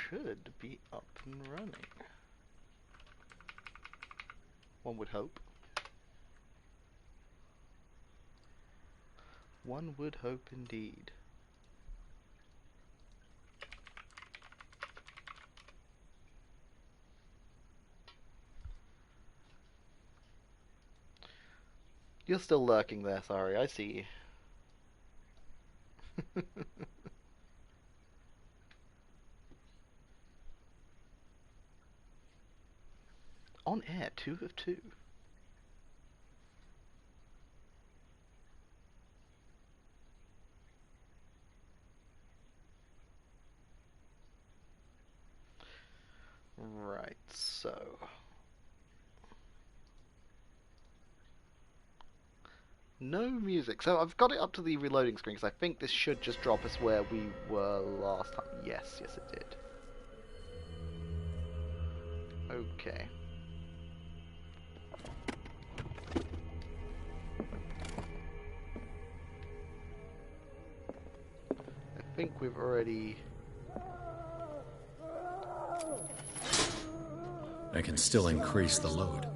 should be up and running. One would hope. One would hope indeed. You're still lurking there, sorry, I see you. On air, 2 of 2. Right, so... no music. So I've got it up to the reloading screen because I think this should just drop us where we were last time. Yes, yes it did. Okay. I think we've already... I can still increase the load.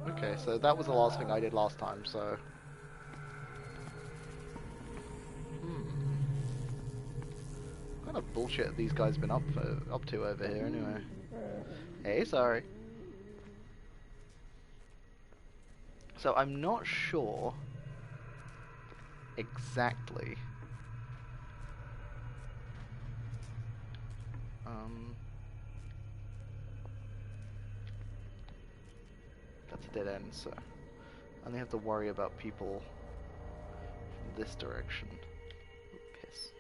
Okay, so that was the last thing I did last time, so... What kind of bullshit have these guys been up to over here, anyway? Hey, sorry. So I'm not sure exactly... That's a dead end, so I only have to worry about people from this direction. Ooh, piss.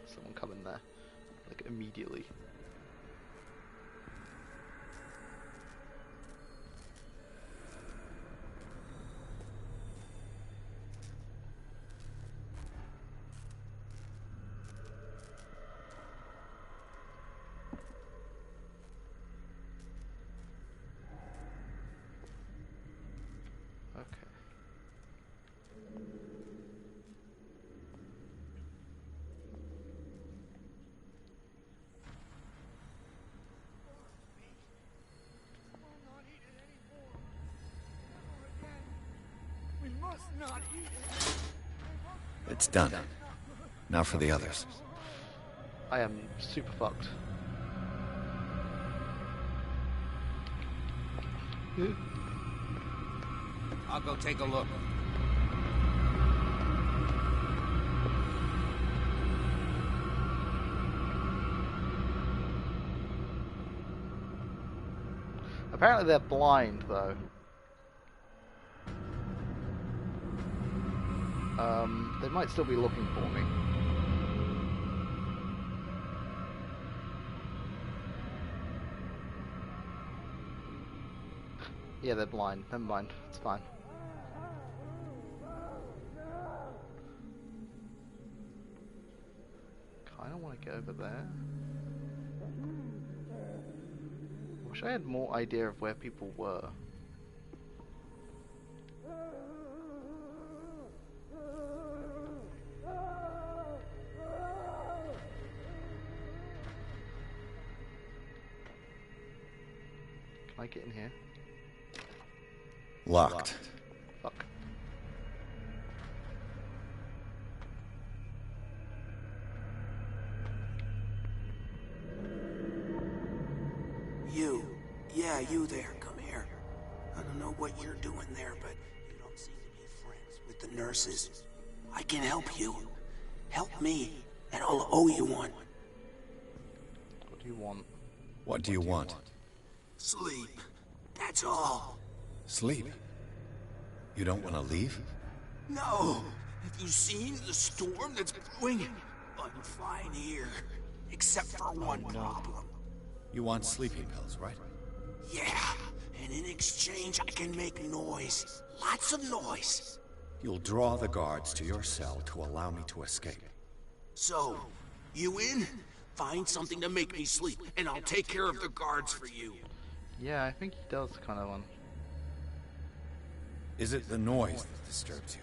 Someone coming there, like immediately. It's done. Now for the others. I am super fucked. I'll go take a look. Apparently they're blind, though. They might still be looking for me. Yeah, they're blind. Never mind. It's fine. Kinda wanna get over there. Wish I had more idea of where people were. Can I get in here? Locked. Fuck. Yeah, you there, come here. I don't know what you're doing there, but you don't seem to be friends with the nurses. I can help you. Help me, and I'll owe you one. What do you want? What do you want? Sleep. That's all. Sleep? You don't want to leave? No. Have you seen the storm that's brewing? I'm fine here. Except for one problem. You want sleeping pills, right? Yeah, and in exchange I can make noise. Lots of noise. You'll draw the guards to your cell to allow me to escape. So, you in? Find something to make me sleep, and I'll take care of the guards for you. Yeah, I think he does kind of want. Is it the noise that disturbs you?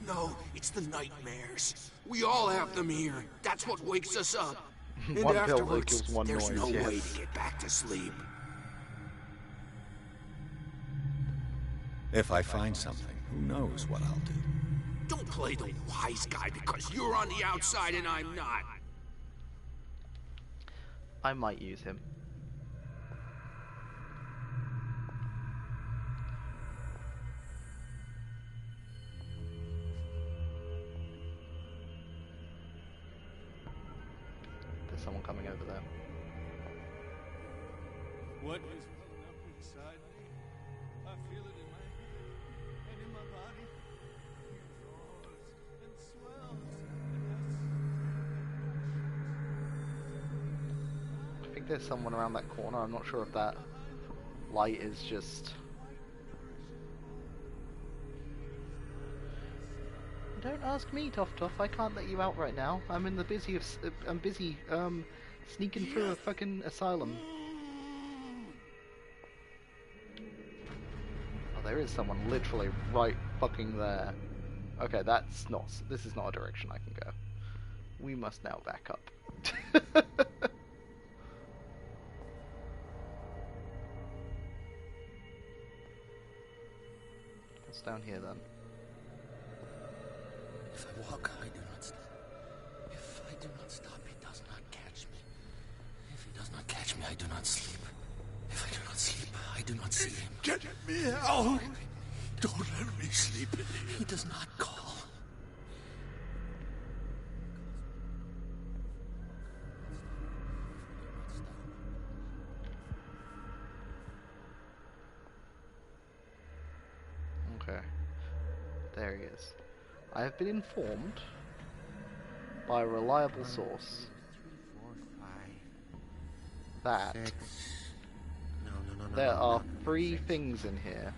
No, it's the nightmares. We all have them here. That's what wakes us up. And One pill afterwards, equals one there's noise, no way yes. to get back to sleep. If I find something, who knows what I'll do. Don't play the wise guy because you're on the outside and I'm not. I might use him. There's someone coming over there. What is welling up inside me? I feel it in my head and in my body. It roars and swells and I think there's someone around that corner. I'm not sure if that light is just... Don't ask me, Toff Toff. I can't let you out right now. I'm in the busy of... I'm busy, sneaking through a fucking asylum. Oh, there is someone literally right fucking there. Okay, that's not... This is not a direction I can go. We must now back up. What's down here then? If I walk, I do not stop. If I do not stop, he does not catch me. If he does not catch me, I do not sleep. If I do not sleep, I do not see him. get me out! Don't let me sleep in here. He does not call. Okay. There he is. I have been informed by a reliable source that there are 3 things in here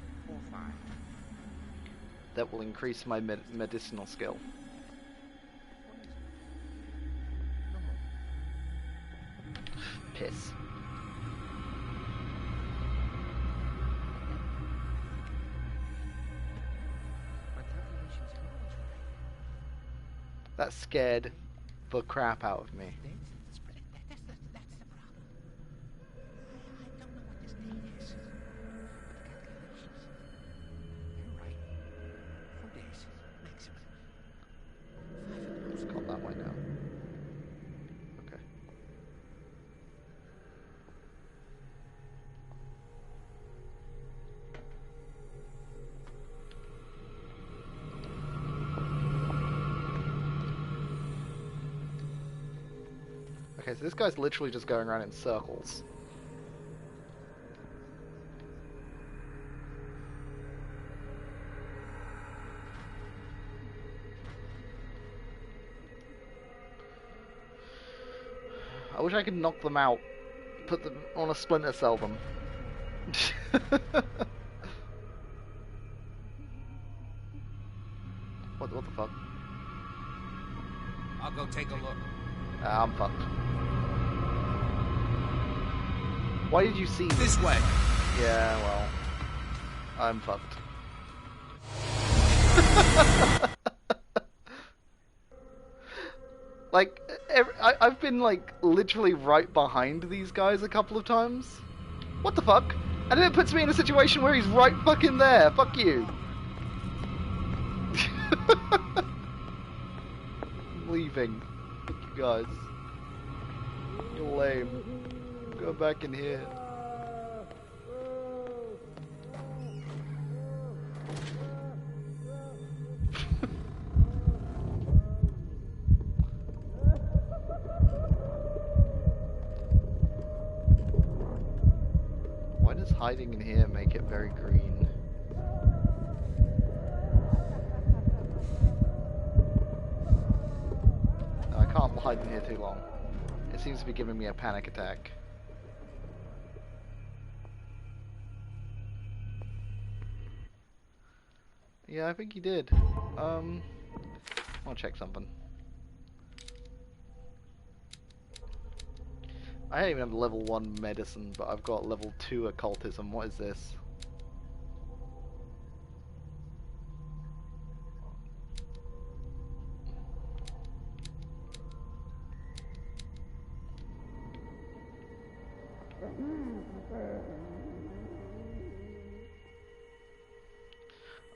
that will increase my medicinal skill. Piss. That scared the crap out of me. That's the problem. I don't know what this thing is. But the calculations. You're right. 4 days, maximum. It's gone that way now. Okay. Okay, so this guy's literally just going around in circles. I wish I could knock them out. Put them on a splinter cell them. What the fuck? I'll go take a look. I'm fucked. Why did you see me? This way. Yeah, well, I'm fucked. Like, I've been like literally right behind these guys a couple of times. What the fuck? And then it puts me in a situation where he's right fucking there. Fuck you. I'm leaving. Fuck you guys. You're lame. Go back in here. Why does hiding in here make it very green? No, I can't hide in here too long. It seems to be giving me a panic attack. Yeah, I think he did. I'll check something. I don't even have level 1 medicine, but I've got level 2 occultism. What is this?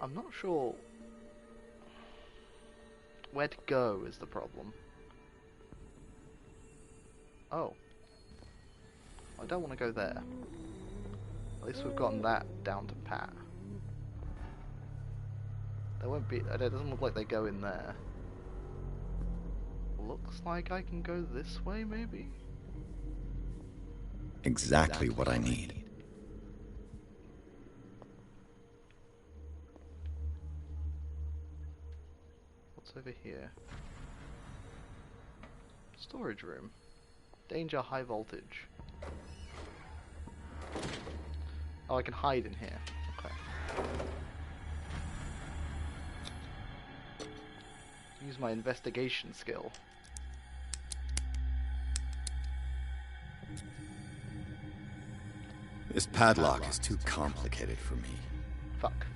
I'm not sure where to go is the problem. Oh. I don't want to go there. At least we've gotten that down to pat. There won't be... It doesn't look like they go in there. Looks like I can go this way, maybe? Exactly what I need. What's over here? Storage room. Danger, high voltage. Oh, I can hide in here. Okay. Use my investigation skill. This padlock is too complicated for me. Fuck.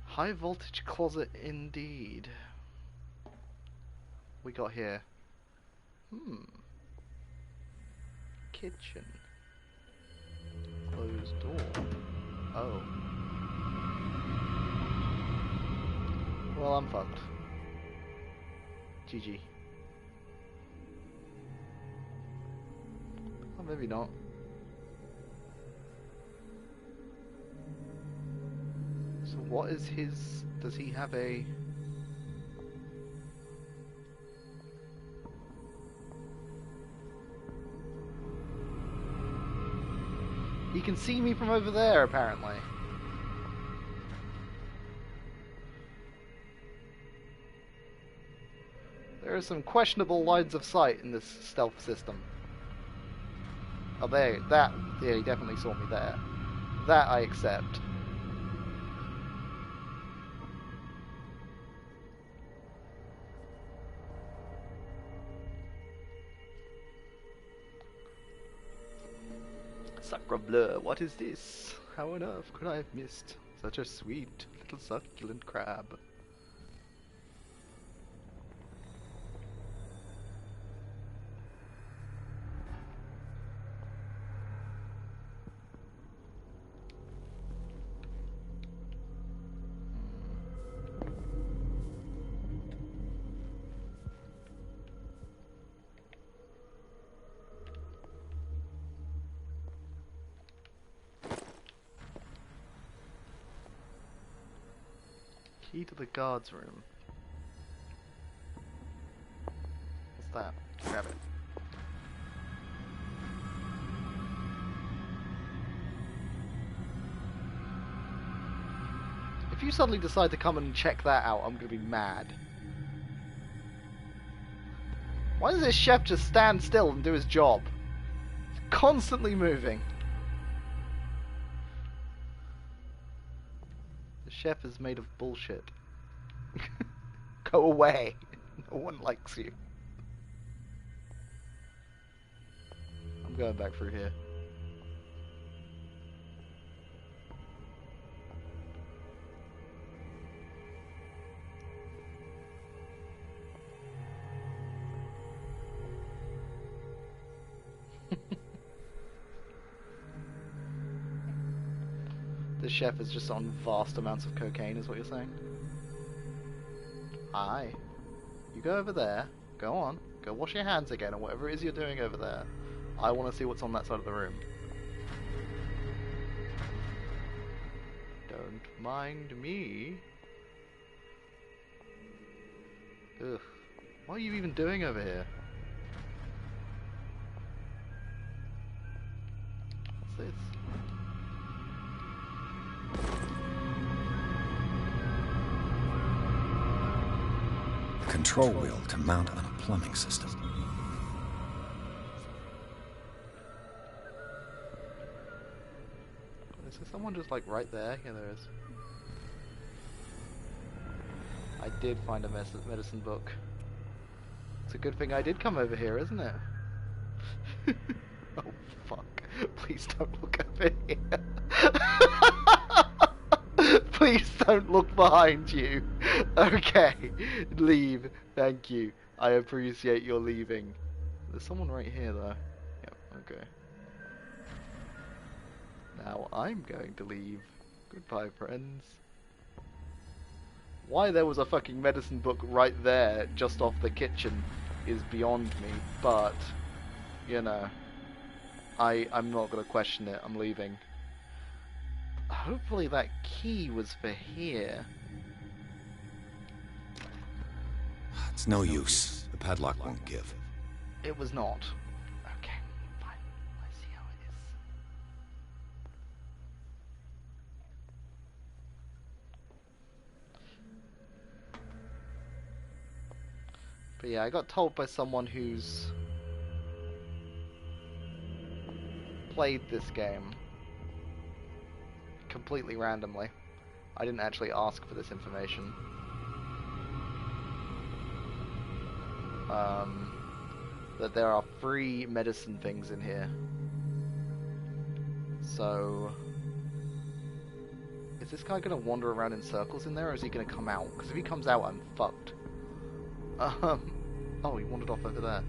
High voltage closet indeed. We got here. Kitchen. Closed door. Oh. Well, I'm fucked. GG. Oh, maybe not. So what is his... Does he have a... He can see me from over there, apparently. There are some questionable lines of sight in this stealth system. Oh, there, that, yeah, he definitely saw me there. That I accept. Sacre bleu, what is this? How on earth could I have missed such a sweet little succulent crab? Key to the guard's room. What's that? Grab it. If you suddenly decide to come and check that out, I'm gonna be mad. Why does this chef just stand still and do his job? He's constantly moving. The chef is made of bullshit. Go away. No one likes you. I'm going back through here. The chef is just on vast amounts of cocaine, is what you're saying? Aye. You go over there. Go on. Go wash your hands again, or whatever it is you're doing over there. I want to see what's on that side of the room. Don't mind me. Ugh. What are you even doing over here? What's this? Control wheel to mount on a plumbing system. Is there someone just like right there? Yeah, there is. I did find a medicine book. It's a good thing I did come over here, isn't it? Oh fuck. Please don't look over here. Please don't look behind you. Okay. Leave. Thank you. I appreciate your leaving. There's someone right here, though. Yep, okay. Now I'm going to leave. Goodbye, friends. Why there was a fucking medicine book right there, just off the kitchen, is beyond me, but, you know, I'm not going to question it. I'm leaving. Hopefully that key was for here. It's no use. The padlock won't give. It was not. Okay, fine. I see how it is. But yeah, I got told by someone who's played this game completely randomly. I didn't actually ask for this information. That there are free medicine things in here. So, is this guy gonna wander around in circles in there, or is he gonna come out? Because if he comes out, I'm fucked. Oh, he wandered off over there.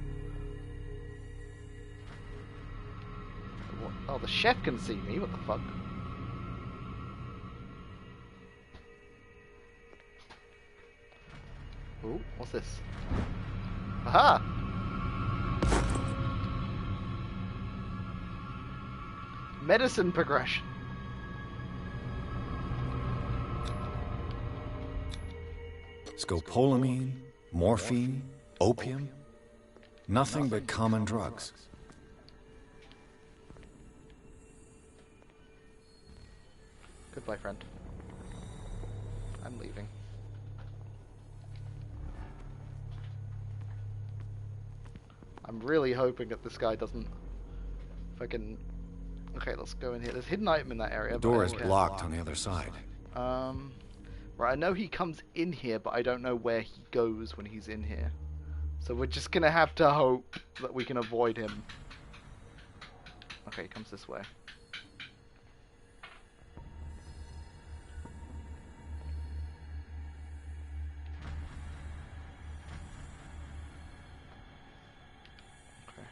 What? Oh, the chef can see me. What the fuck? Ooh, what's this? Aha! Medicine progression. Scopolamine, morphine, opium. Nothing but common drugs. Goodbye, friend. I'm leaving. I'm really hoping that this guy doesn't fucking... Okay, let's go in here. There's a hidden item in that area. The door is blocked on the other side. Right, I know he comes in here, but I don't know where he goes when he's in here. So we're just gonna have to hope that we can avoid him. Okay, he comes this way. Okay,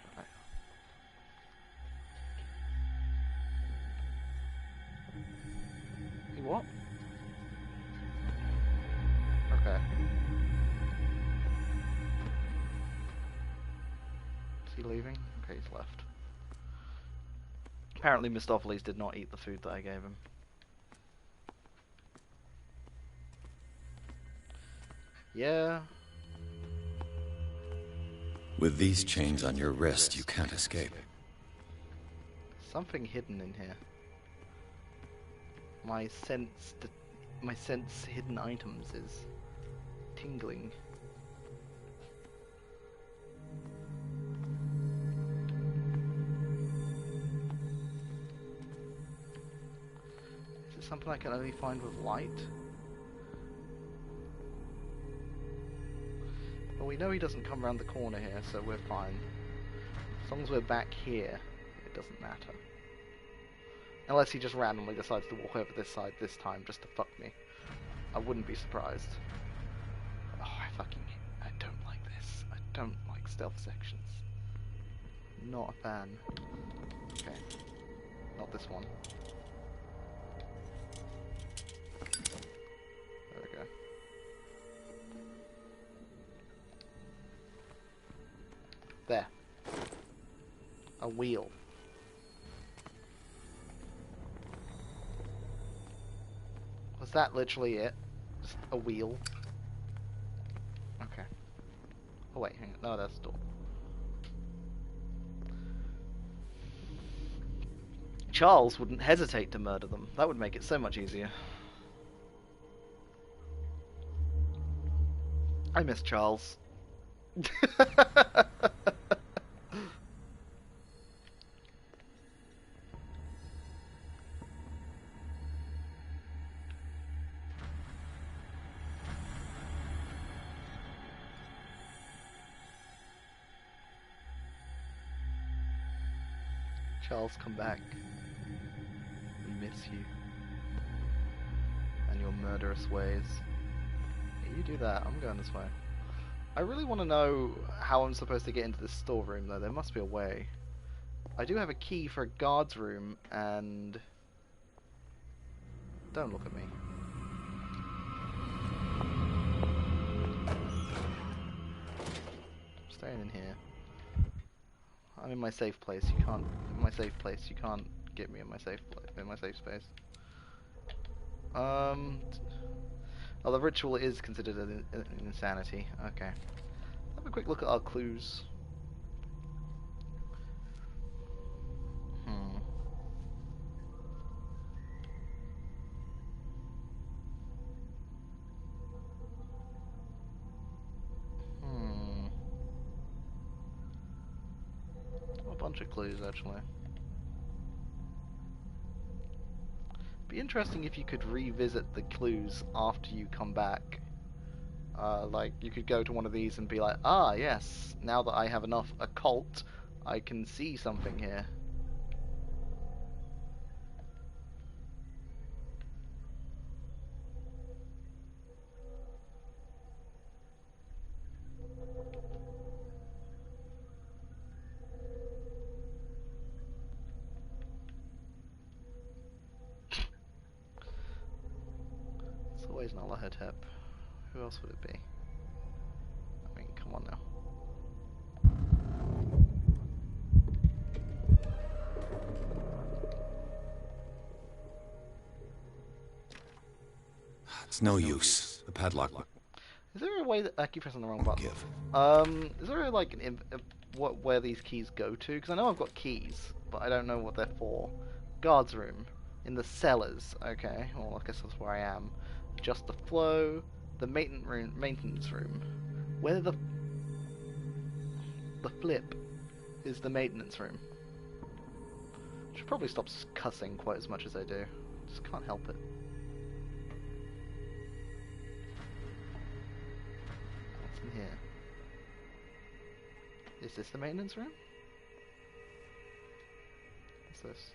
He what? Okay. Is he leaving? Okay, he's left. Apparently Mistopheles did not eat the food that I gave him. Yeah. With these chains on your wrist, you can't escape. Something hidden in here. My sense hidden items is tingling. Is it something I can only find with light? Well, we know he doesn't come around the corner here, so we're fine. As long as we're back here, it doesn't matter. Unless he just randomly decides to walk over this side this time just to fuck me. I wouldn't be surprised. Oh, I don't like this. I don't like stealth sections. Not a fan. Okay. Not this one. There we go. There. A wheel. Was that literally it? Just a wheel? Okay. Oh wait, hang on. No, that's the door. Charles wouldn't hesitate to murder them. That would make it so much easier. I miss Charles. Charles, come back. We miss you. And your murderous ways. Yeah, you do that, I'm going this way. I really want to know how I'm supposed to get into this storeroom, though. There must be a way. I do have a key for a guard's room, and... Don't look at me. I'm staying in here. I'm in my safe place. You can't... In my safe place. You can't get me in my safe space. Oh, the ritual is considered an insanity. Okay. Have a quick look at our clues. A bunch of clues, actually. Be interesting if you could revisit the clues after you come back. Like, you could go to one of these and be like, ah, yes, now that I have enough occult, I can see something here. It's always an Allahotep. Who else would it be? I mean, come on now. It's no use. The padlock. Is there a way that I keep pressing the wrong button? Give. Is there like where these keys go to? Because I know I've got keys, but I don't know what they're for. Guard's room in the cellars. Okay, well I guess that's where I am. Just the flow. The maintenance room. Where the flip is the maintenance room. Should probably stop cussing quite as much as I do. Just can't help it. What's in here? Is this the maintenance room? What's this?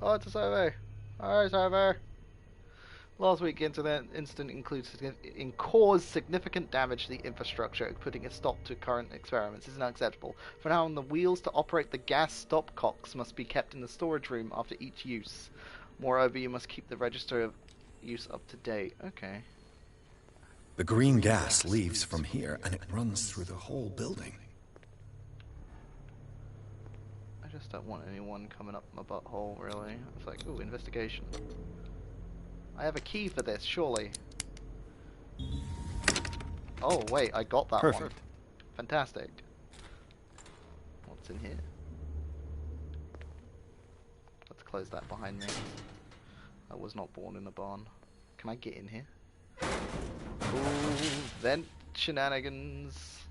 Oh, it's a survey. Alright, survey. Last week's incident caused significant damage to the infrastructure, putting a stop to current experiments. This is unacceptable. For now on, the wheels to operate the gas stopcocks must be kept in the storage room after each use. Moreover, you must keep the register of use up to date. Okay. The green gas leaves from here, and it runs through the whole building. I just don't want anyone coming up my butthole, really. It's like, ooh, investigation. I have a key for this, surely. Oh, wait, I got that Perfect. one. Fantastic. What's in here? Let's close that behind me. I was not born in a barn. Can I get in here? Ooh, vent shenanigans.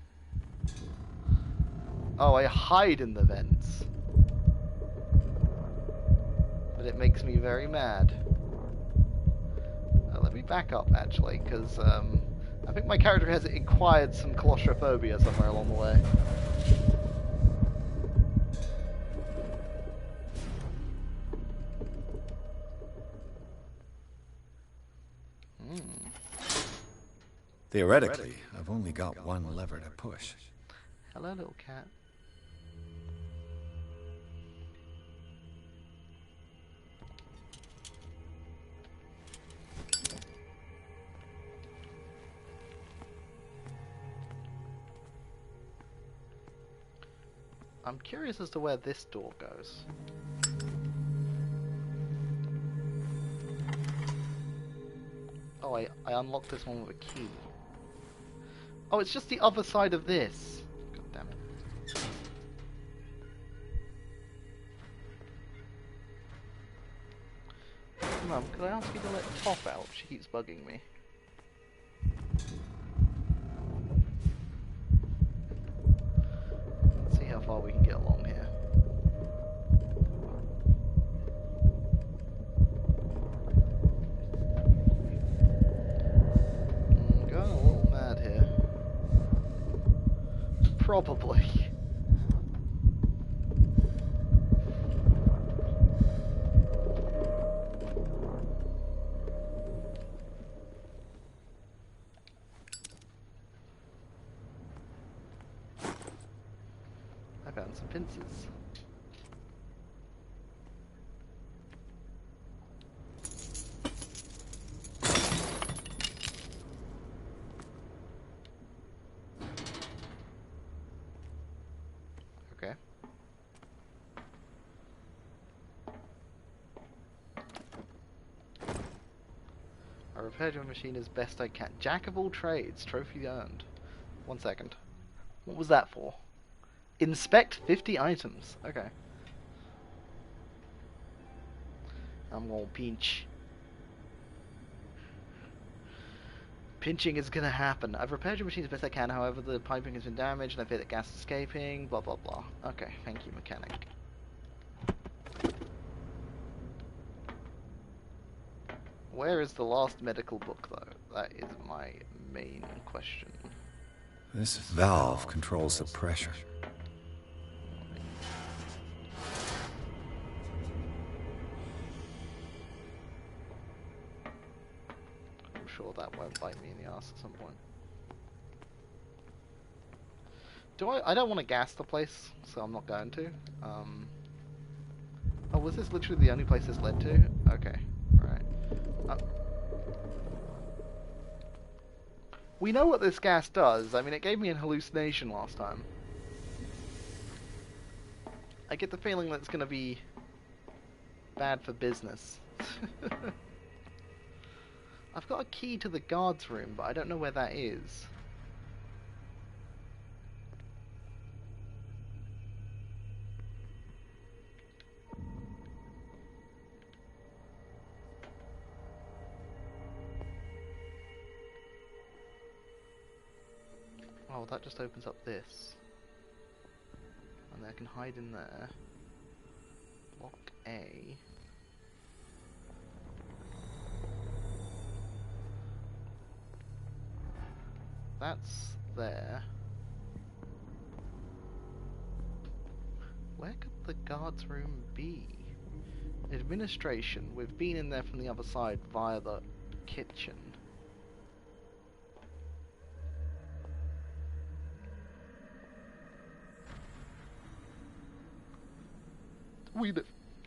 Oh, I hide in the vents. But it makes me very mad. Let me back up, actually, because I think my character has acquired some claustrophobia somewhere along the way. Theoretically, I've only got one lever to push. Hello, little cat. I'm curious as to where this door goes. Oh, I unlocked this one with a key. Oh, it's just the other side of this. God damn it. Mum, could I ask you to let Top out? She keeps bugging me. Let's see how far we can get along here. I'm going a little mad here. Probably. and some pincers. Okay. I repaired your machine as best I can. Jack of all trades, trophy earned. 1 second. What was that for? Inspect 50 items. Okay. I'm gonna pinch. Pinching is gonna happen. I've repaired your machine as best I can, however the piping has been damaged and I fear that gas is escaping, blah blah blah. Okay, thank you, mechanic. Where is the last medical book, though? That is my main question. This valve controls the pressure. I'm sure that won't bite me in the ass at some point. I don't want to gas the place, so I'm not going to. Oh, was this literally the only place this led to? Okay, right. We know what this gas does. I mean, it gave me an hallucination last time. I get the feeling that it's going to be bad for business. I've got a key to the guard's room, but I don't know where that is. Oh, that just opens up this. And I can hide in there. Block A. That's there. Where could the guard's room be? Administration. We've been in there from the other side via the kitchen.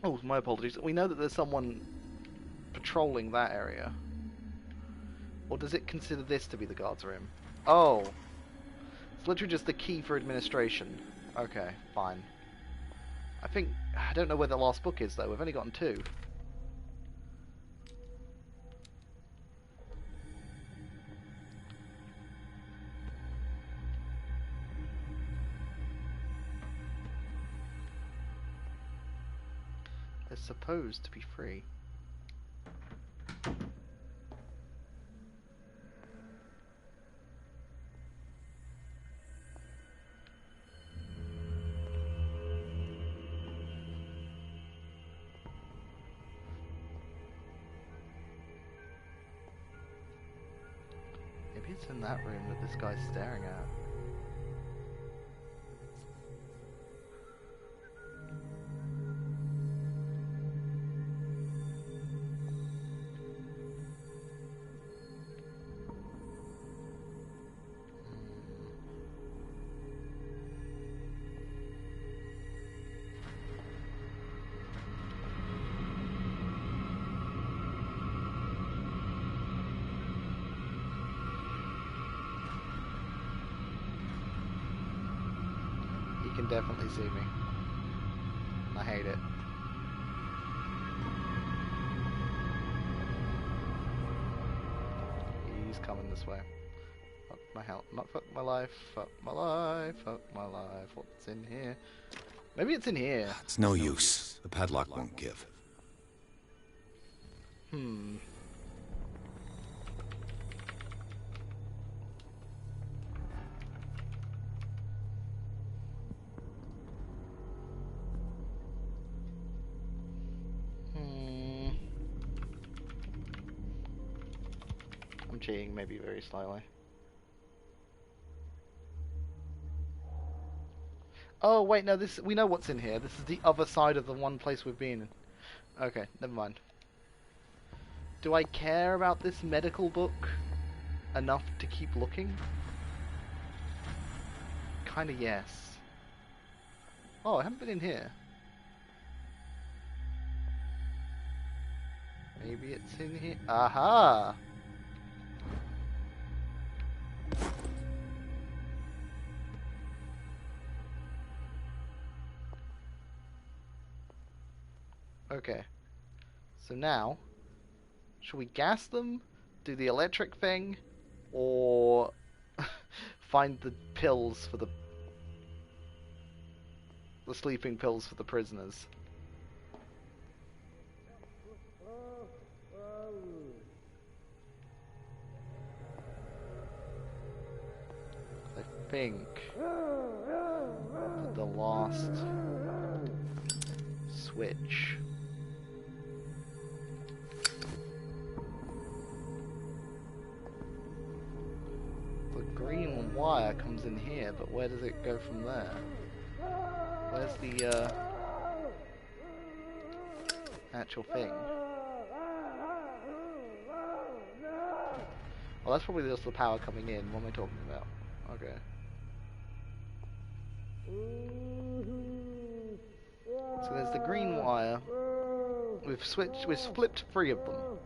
Oh, my apologies. We know that there's someone patrolling that area. Or does it consider this to be the guard's room? Oh. It's literally just the key for administration. Okay, fine. I don't know where the last book is, though. We've only gotten 2. They're supposed to be free. Maybe it's in that room that this guy's staring at. He can definitely see me. I hate it. He's coming this way. Fuck my health. Not fuck my life. Fuck my life. Fuck my life. What's in here? Maybe it's in here. It's no use. The padlock won't give. I'm cheating, maybe very slightly. Oh wait, no, we know what's in here. This is the other side of the one place we've been in. Okay, never mind. Do I care about this medical book enough to keep looking? Kinda yes. Oh, I haven't been in here. Maybe it's in here. Aha! Okay. So now, should we gas them, do the electric thing, or find the pills for the sleeping pills for the prisoners? I think the last switch. The green wire comes in here, but where does it go from there? Where's the actual thing? Well, that's probably just the power coming in. What am I talking about? Okay. So there's the green wire. We've flipped 3 of them.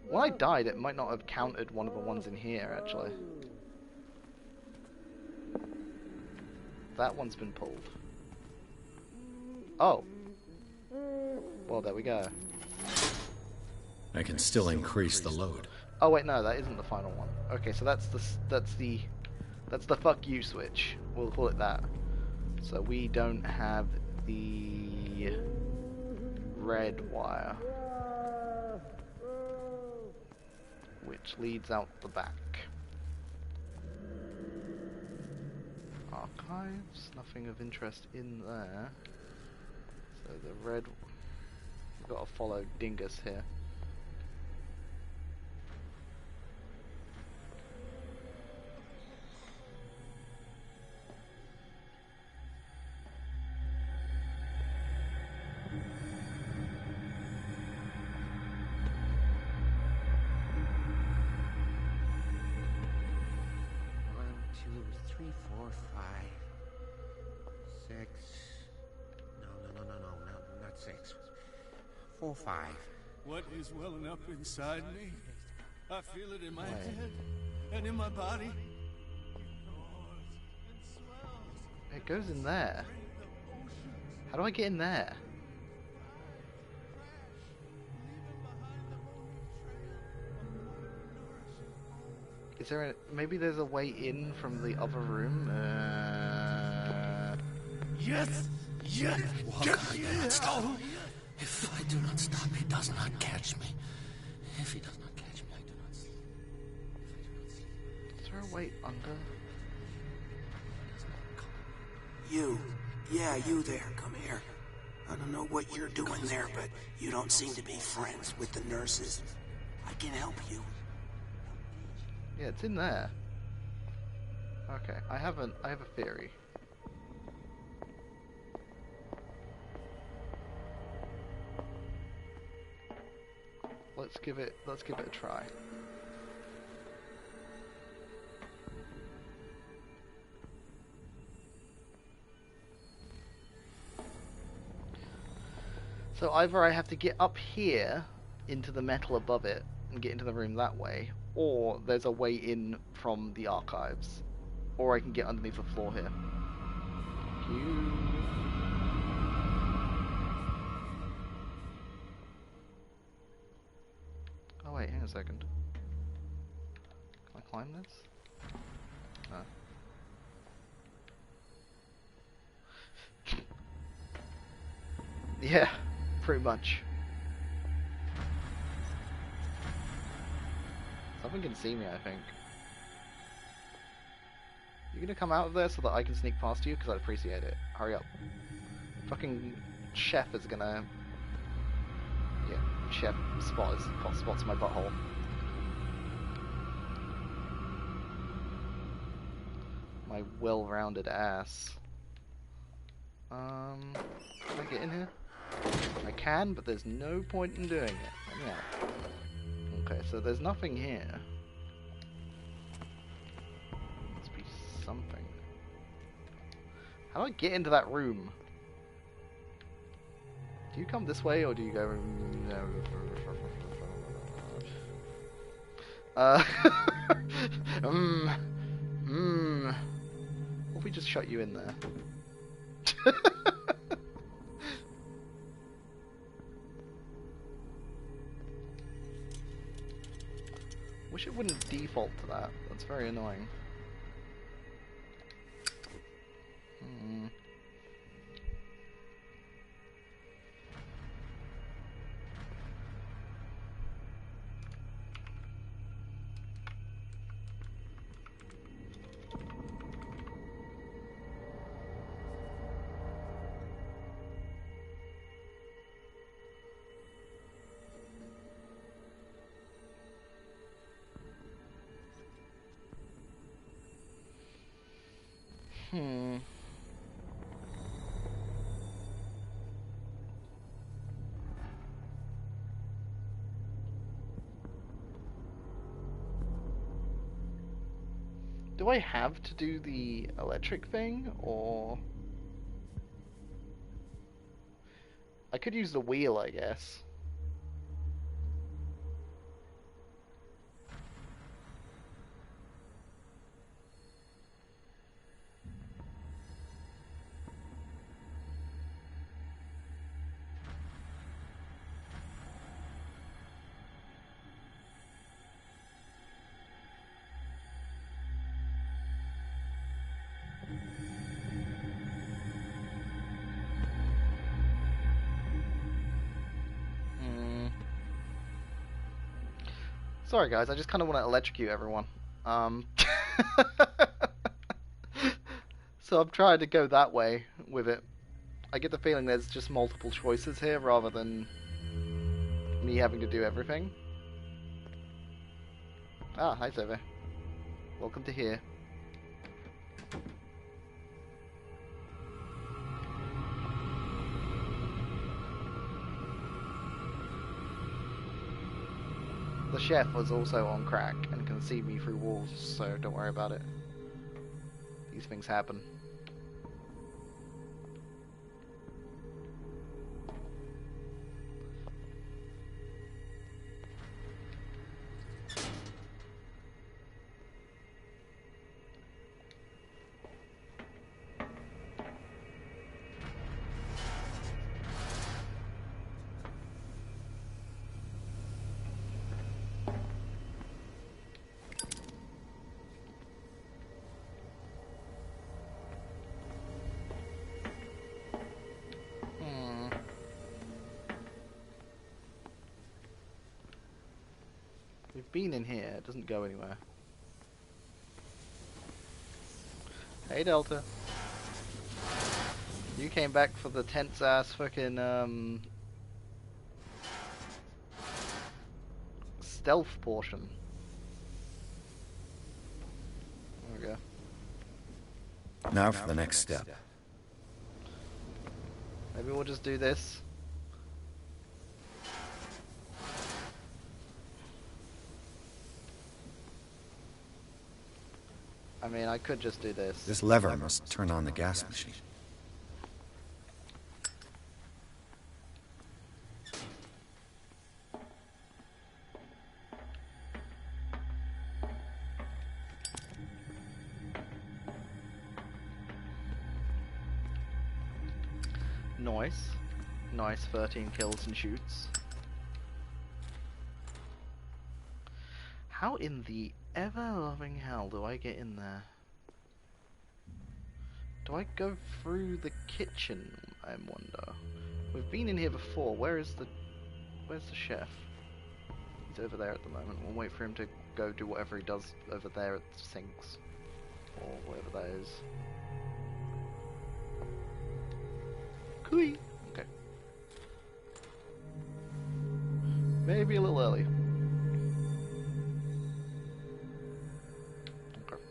When I died, it might not have counted one of the ones in here, actually. That one's been pulled. Oh. Well, there we go. I can still increase the load. Oh wait, no, that isn't the final one. Okay, so that's the fuck you switch. We'll call it that. So we don't have the red wire, which leads out the back. Archives, nothing of interest in there. So the red, we've got to follow Dingus here. Not 6. 4, 5. What is welling up inside me? I feel it in my head and in my body. It goes in there. How do I get in there? Is there a... maybe there's a way in from the other room? Yes! Yes! Walker, I do not stop. If I do not stop, he does not catch me. If he does not catch me, I do not sleep. If I do not sleep... Is there a way under? You. Yeah, you there. Come here. I don't know what you're doing there, but you don't seem to be friends with the nurses. I can help you. Yeah, it's in there. Okay, I have a theory. Let's give it a try. So either I have to get up here into the metal above it and get into the room that way, or there's a way in from the archives, or I can get underneath the floor here. Oh wait, hang on a second. Can I climb this? No. Yeah, pretty much. Something can see me, I think. You gonna come out of there so that I can sneak past you? Because I'd appreciate it. Hurry up. Fucking chef is gonna... yeah, chef spots my butthole. My well-rounded ass. Can I get in here? I can, but there's no point in doing it. Let me out. Okay, so there's nothing here. Must be something. How do I get into that room? Do you come this way, or do you go... What if we just shut you in there? Wish it wouldn't default to that. That's very annoying. Do I have to do the electric thing, or... I could use the wheel, I guess. Sorry guys, I just kind of want to electrocute everyone. So I'm trying to go that way with it. I get the feeling there's just multiple choices here rather than me having to do everything. Ah, hi Zeve. Welcome to here. The chef was also on crack and can see me through walls, so don't worry about it. These things happen. We've been in here, it doesn't go anywhere. Hey Delta. You came back for the tense ass fucking stealth portion. There we go. Now for the next step. Maybe we'll just do this. I mean, I could just do this. This lever must turn on the gas machine. Nice. Nice 13 kills and shoots. How in the ever-loving hell do I get in there? Do I go through the kitchen, I wonder? We've been in here before. Where's the chef? He's over there at the moment. We'll wait for him to go do whatever he does over there at the sinks. Or whatever that is. Cooey! Okay. Maybe a little early. Okay.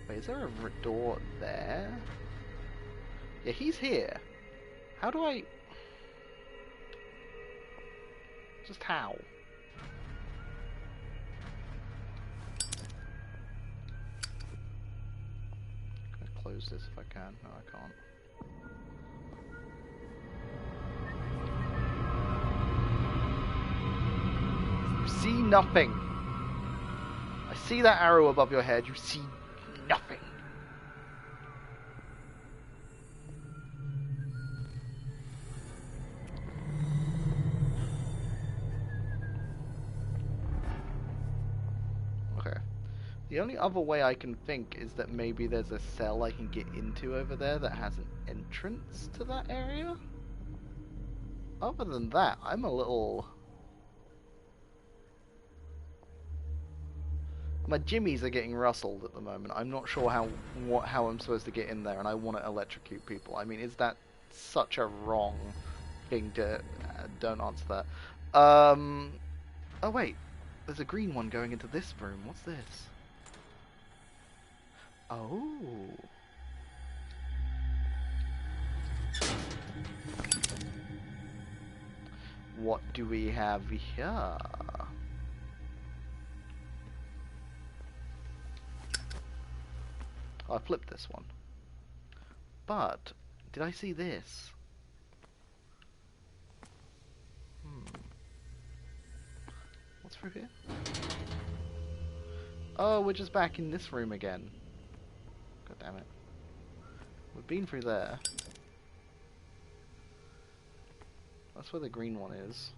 Wait, is there a door there? Yeah, he's here. How do I... Just how? close this if I can. No, I can't. You see nothing. I see that arrow above your head. You see nothing. Okay. The only other way I can think is that maybe there's a cell I can get into over there that has an entrance to that area. Other than that, I'm a little... My jimmies are getting rustled at the moment. I'm not sure how I'm supposed to get in there, and I want to electrocute people. I mean, is that such a wrong thing to... don't answer that. Oh wait, there's a green one going into this room. What's this? Oh. What do we have here? I flipped this one. But, did I see this? What's through here? Oh, we're just back in this room again. God damn it. We've been through there. That's where the green one is.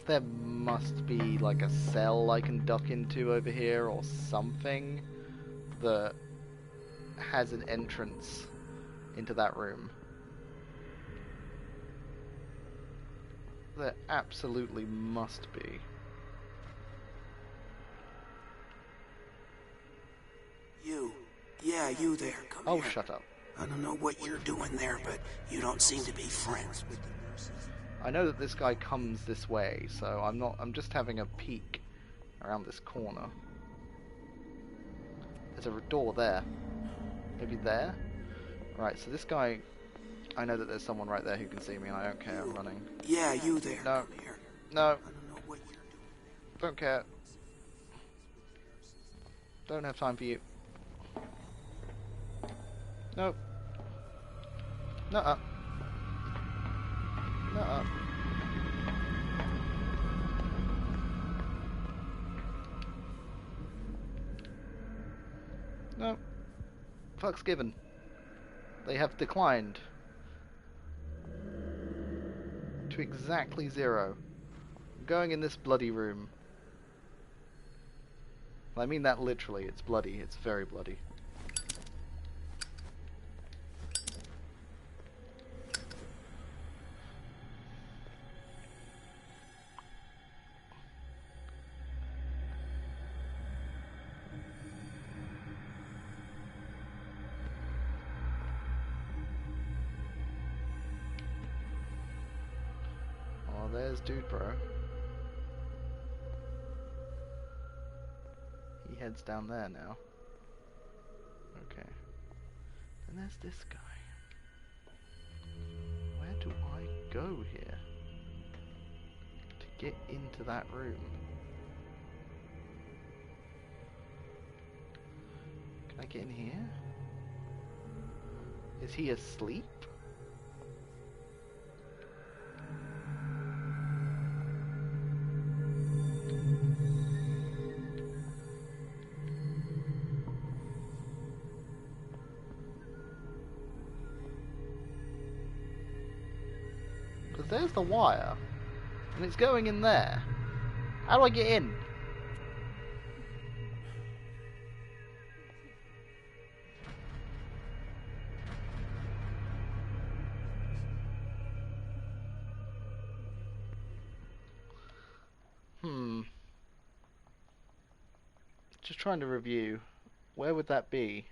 There must be like a cell I can duck into over here or something that has an entrance into that room. There absolutely must be. You. Yeah, you there. Come Oh, here. shut up. I don't know what you're doing there, but you don't seem to be friends with the nurses. I know that this guy comes this way, so I'm just having a peek around this corner. There's a door there. Maybe there? Right, so this guy... I know that there's someone right there who can see me, and I don't care, I'm running. Yeah, you there. No. Come here. No, I don't know what you're doing there. don't care. Don't have time for you. Nope. Nuh-uh. Nuh-uh. Nope. Fuck's given. They have declined. To exactly 0. I'm going in this bloody room. I mean that literally. It's bloody. It's very bloody. Oh, there's Dude Bro. He heads down there now. Okay. And there's this guy. Where do I go here? To get into that room? Can I get in here? Is he asleep? Because there's the wire, and it's going in there. How do I get in? Just trying to review. Where would that be?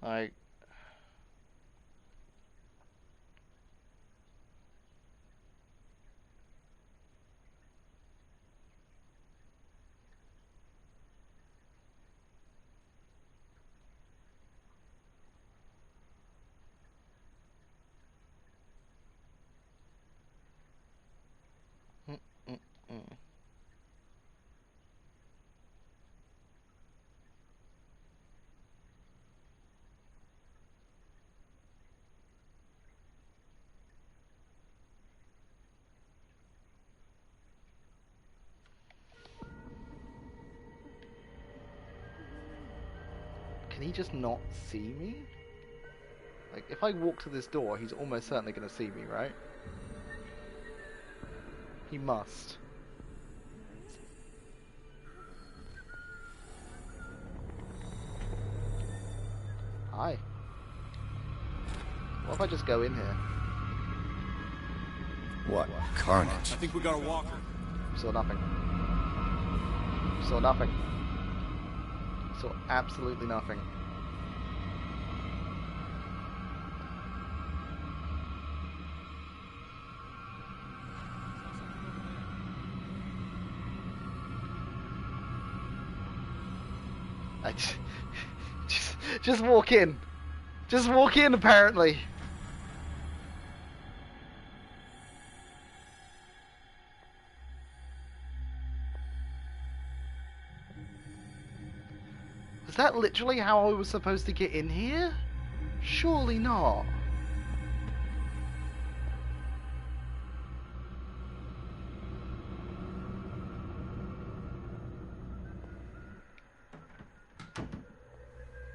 Like... Can he just not see me? Like, if I walk to this door, he's almost certainly going to see me, right? He must. Hi. What if I just go in here? What carnage? I think we got a walker. Saw nothing. Saw nothing. Saw absolutely nothing. I just walk in. Just walk in, apparently. Is that literally how I was supposed to get in here? Surely not.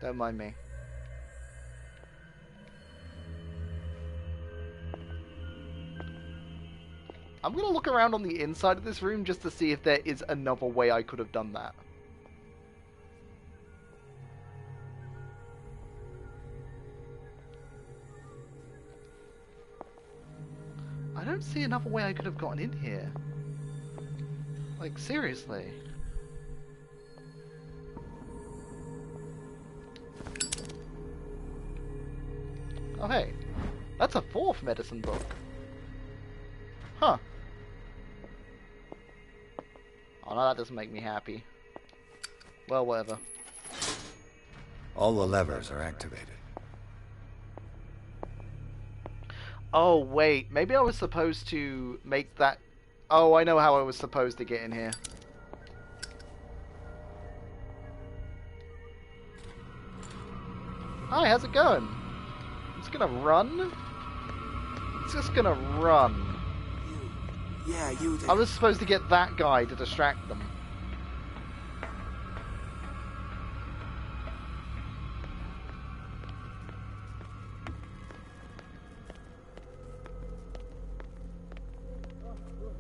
Don't mind me. I'm gonna look around on the inside of this room just to see if there is another way I could have done that. I don't see another way I could have gotten in here. Like, seriously. Oh, hey. That's a 4th medicine book. Huh. Oh, no, that doesn't make me happy. Well, whatever. All the levers are activated. Oh, wait. Maybe I was supposed to make that... Oh, I know how I was supposed to get in here. Hi, how's it going? It's gonna run? It's just gonna run. Yeah, you there. I was supposed to get that guy to distract them.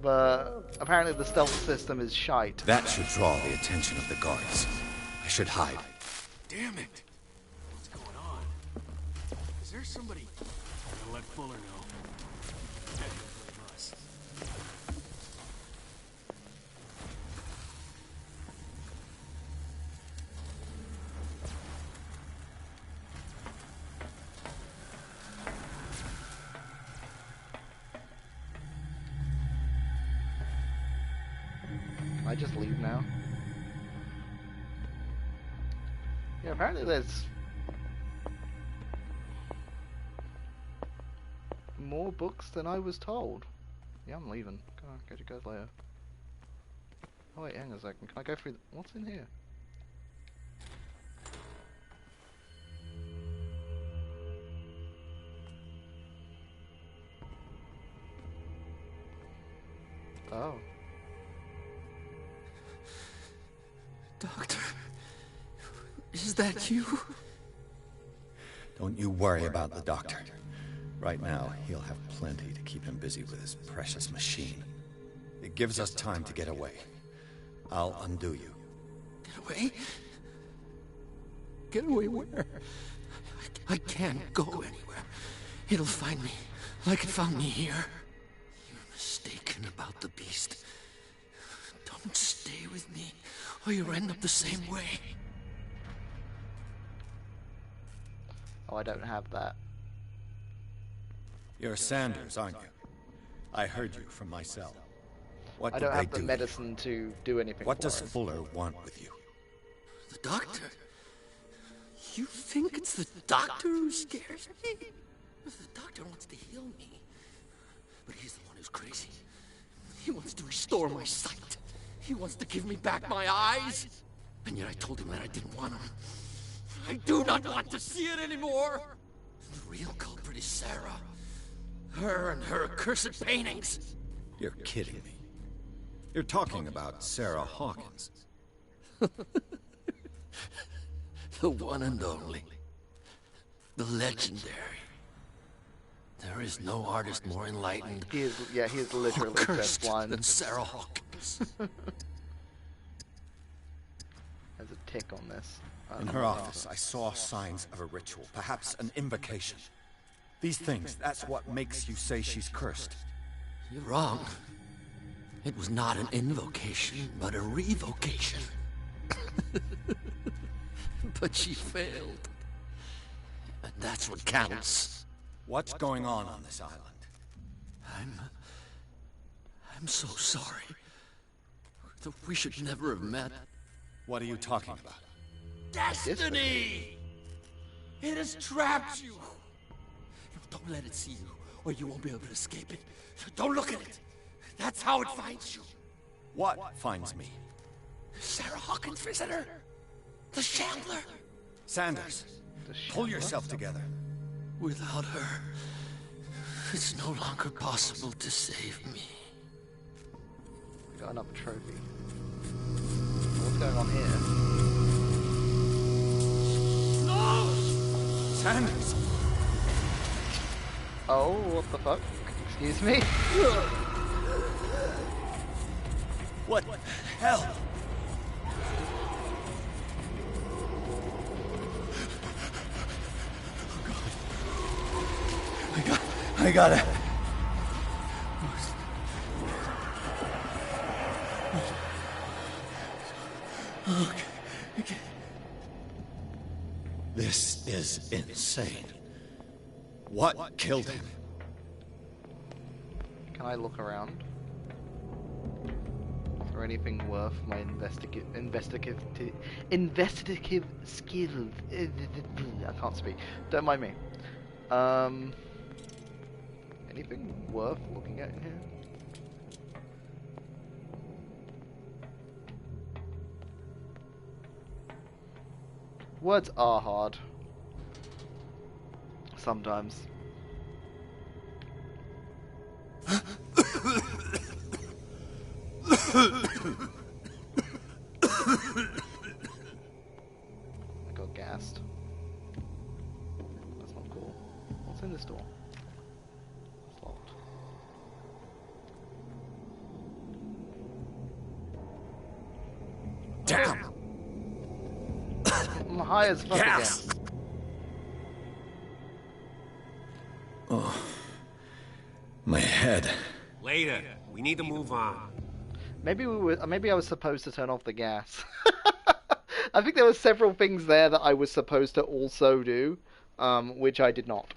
But apparently the stealth system is shite. That should draw the attention of the guards. I should hide. Damn it! What's going on? Is there somebody? I'll let Fuller know. That don't blame us. Can I just leave now? Yeah, apparently there's more books than I was told. Yeah, I'm leaving. Go on, catch you guys later. Oh wait, hang on a second. Can I go through... What's in here? Oh. Doctor, is that you? Don't you worry about the doctor. Right now, he'll have plenty to keep him busy with his precious machine. It gives us time to get away. I'll undo you. Get away? Get away where? I can't go anywhere. It'll find me, like it found me here. You're mistaken about the beast. Don't stay with me, or you'll end up the same way. Oh, I don't have that. You're Sanders, aren't you? I heard you from my cell. What I did don't they have the do? medicine to do anything What for does him. Fuller want with you? The doctor? You think it's the doctor who scares me? The doctor wants to heal me. But he's the one who's crazy. He wants to restore my sight. He wants to give me back my eyes. And yet I told him that I didn't want them. I do not want to see it anymore. The real culprit is Sarah. Her and her accursed paintings. You're kidding me. You're talking about Sarah Hawkins. The one and only. The legendary. There is no artist more enlightened. He is, yeah, he is literally dead cursed blind. than Sarah Hawkins. There's a tick on this. In her office, I saw signs of a ritual, perhaps an invocation. These things, that's what makes you say she's cursed. You're wrong. It was not an invocation, but a revocation. But she failed. And that's what counts. What's going on this island? I'm so sorry. We should never have met. What are you talking about? Destiny! It has trapped you. Don't let it see you, or you won't be able to escape it. Don't look at it. That's how it finds you. What finds me? Sarah Hawkins' visitor. The Shambler. Sanders, pull yourself together. Without her, it's no longer possible to save me. We got another trophy. What's going on here? No! Sanders! Oh, what the fuck? Excuse me? What the hell? I gotta... Okay. This is insane. What killed him? Can I look around? Is there anything worth my investigative skills? I can't speak. Don't mind me. Anything worth looking at in here? Words are hard. Sometimes. I got gassed. That's not cool. What's in this door? It's locked. Damn! I'm high as fuck Gas! again. Oh. My head. Later. We need to move on. Maybe I was supposed to turn off the gas. I think there were several things there that I was supposed to also do, which I did not.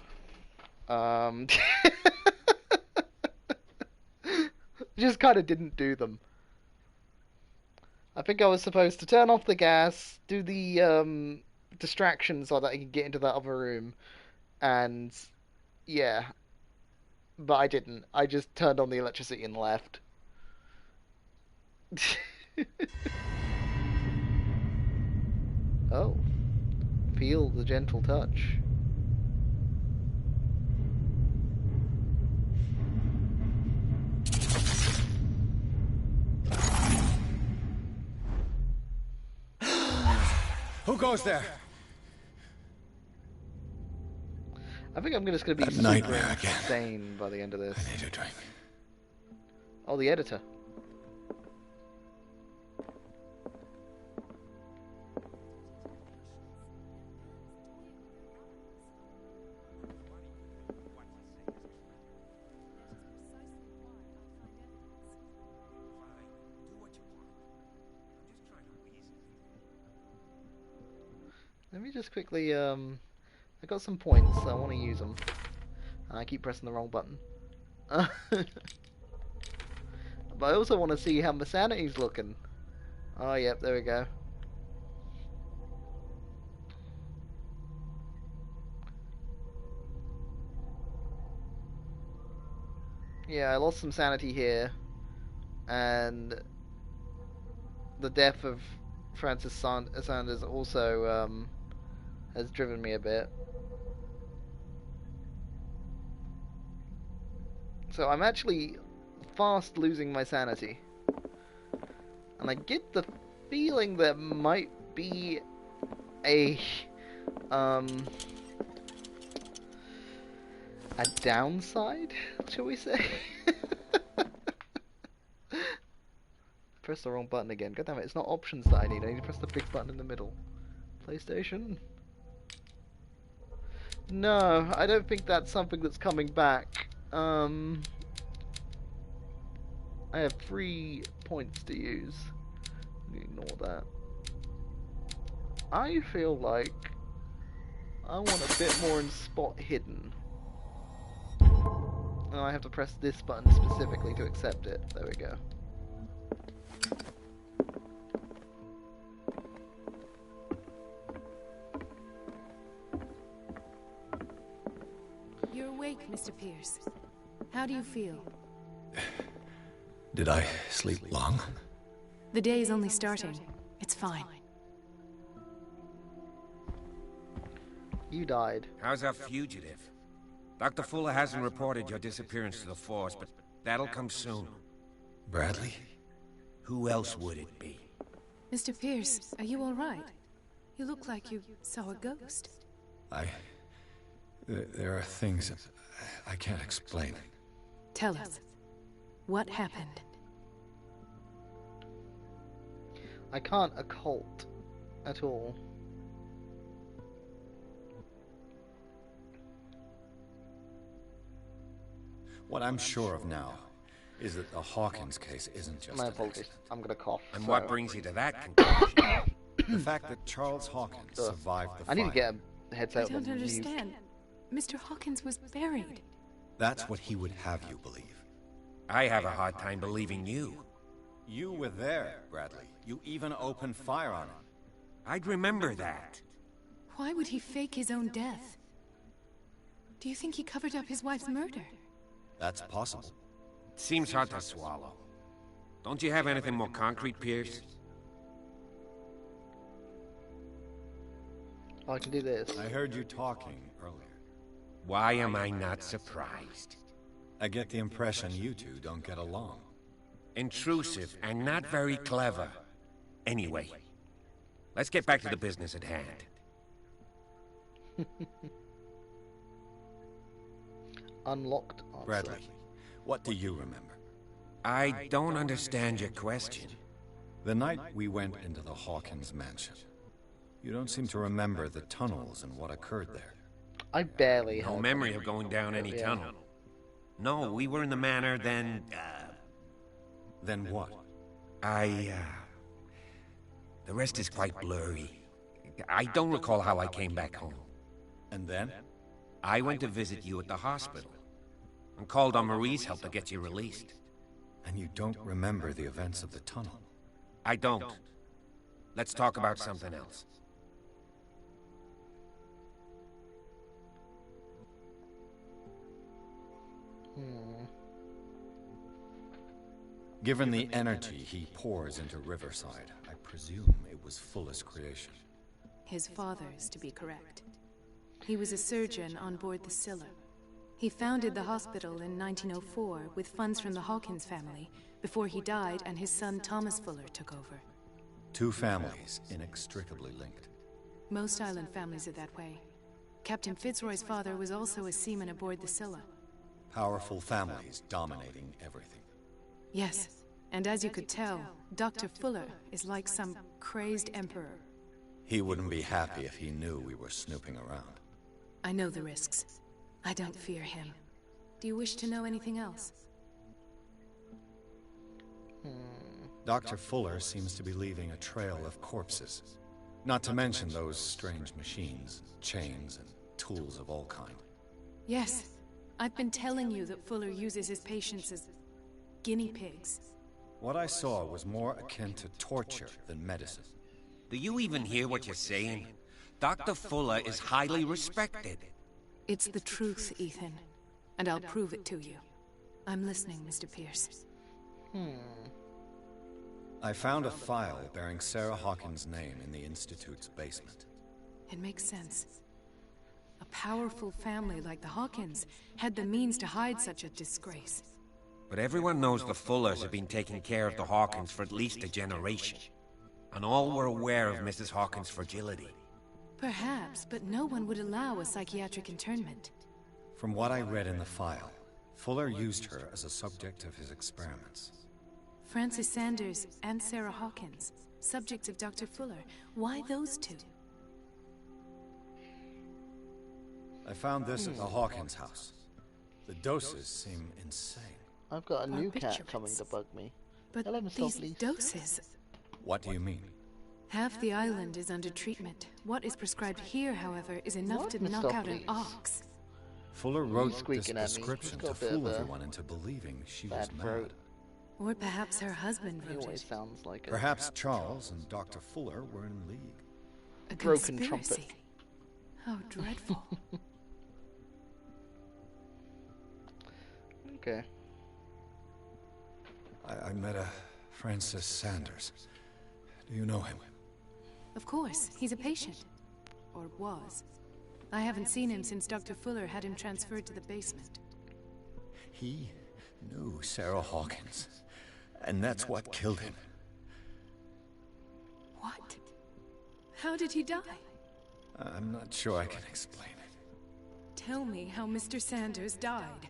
Just kind of didn't do them. I think I was supposed to turn off the gas, do the distraction so that I could get into that other room, and yeah. But I didn't. I just turned on the electricity and left. Oh. Feel the gentle touch. Who goes there? I think I'm just going to be That super nightmare again. insane by the end of this. I need a drink. Oh, the editor. Let me just quickly, I got some points, so I want to use them. And I keep pressing the wrong button. But I also want to see how my sanity's looking. Oh, yep, there we go. Yeah, I lost some sanity here. And the death of Francis Sanders also has driven me a bit. So I'm actually fast losing my sanity. And I get the feeling there might be a a downside, shall we say? Press the wrong button again. God damn it, it's not options that I need to press the big button in the middle. PlayStation? No, I don't think that's something that's coming back. I have 3 points to use. Ignore that. I feel like I want a bit more in spot hidden. And I have to press this button specifically to accept it. There we go. You're awake, Mr. Pierce. How do you feel? Did I sleep long? The day is only starting. It's fine. You died. How's our fugitive? Dr. Fuller hasn't reported your disappearance to the force, but that'll come soon. Bradley? Who else would it be? Mr. Pierce, are you all right? You look like you saw a ghost. There are things I can't explain. Tell us. What happened? I can't occult at all. What I'm sure of now is that the Hawkins case isn't just My an apologies. accident. I'm gonna cough. And so- what brings you to that conclusion? The fact that Charles Hawkins survived the fire. I need to get a headset. I don't on mute. understand. Mr. Hawkins was buried. That's what he would have you believe. I have a hard time believing you. You were there, Bradley. You even opened fire on him. I'd remember that. Why would he fake his own death? Do you think he covered up his wife's murder? That's possible. Seems hard to swallow. Don't you have anything more concrete, Pierce? Oh, I can do this. I heard you talking earlier. Why am I not surprised? I get the impression you two don't get along. Intrusive and not very clever. Anyway, let's get back to the business at hand. Unlocked answer. Bradley, what do you remember? I don't understand your question. The night we went into the Hawkins mansion. You don't seem to remember the tunnels and what occurred there. I barely No have memory of going down any Yeah. tunnel. No, we were in the manor, then, Then what? The rest is quite blurry. I don't recall how I came back home. And then? I went to visit you at the hospital, and called on Marie's help to get you released. And you don't remember the events of the tunnel. I don't. Let's talk about something else. Given the energy he pours into Riverside, I presume it was Fuller's creation. His father's, to be correct. He was a surgeon on board the Scylla. He founded the hospital in 1904 with funds from the Hawkins family before he died and his son Thomas Fuller took over. Two families inextricably linked. Most island families are that way. Captain Fitzroy's father was also a seaman aboard the Scylla. Powerful families dominating everything. Yes, and as you could tell, Dr. Fuller is like some crazed emperor. He wouldn't be happy if he knew we were snooping around. I know the risks. I don't fear him. Do you wish to know anything else? Dr. Fuller seems to be leaving a trail of corpses. Not to mention those strange machines, chains, and tools of all kind. Yes, I've been telling you that Fuller uses his patients as guinea pigs. What I saw was more akin to torture than medicine. Do you even hear what you're saying? Dr. Fuller is highly respected. It's the truth, Ethan, and I'll prove it to you. I'm listening, Mr. Pierce. I found a file bearing Sarah Hawkins' name in the Institute's basement. It makes sense. A powerful family like the Hawkins had the means to hide such a disgrace. But everyone knows the Fullers have been taking care of the Hawkins for at least a generation. And all were aware of Mrs. Hawkins' fragility. Perhaps, but no one would allow a psychiatric internment. From what I read in the file, Fuller used her as a subject of his experiments. Francis Sanders and Sarah Hawkins, subjects of Dr. Fuller. Why those two? I found this at the Hawkins house. The doses seem insane. I've got a new cat Barbiturates. coming to bug me. But Hello, Miss these Lovely. doses... What do you mean? Half the island is under treatment. What is prescribed here, however, is enough What, to Miss knock out an Lovely? ox. Fuller wrote this squeaking at me. prescription He's to got a bit fool of a everyone into believing she was bad mad. throat. Or perhaps her husband He wrote always it. sounds like a Perhaps Charles and Dr. Fuller were in league. A broken conspiracy. trumpet. How dreadful. Okay. I met a Francis Sanders. Do you know him? Of course, he's a patient. Or was. I haven't seen him since Dr. Fuller had him transferred to the basement. He knew Sarah Hawkins, and that's what killed him. What? How did he die? I'm not sure I can explain it. Tell me how Mr. Sanders died.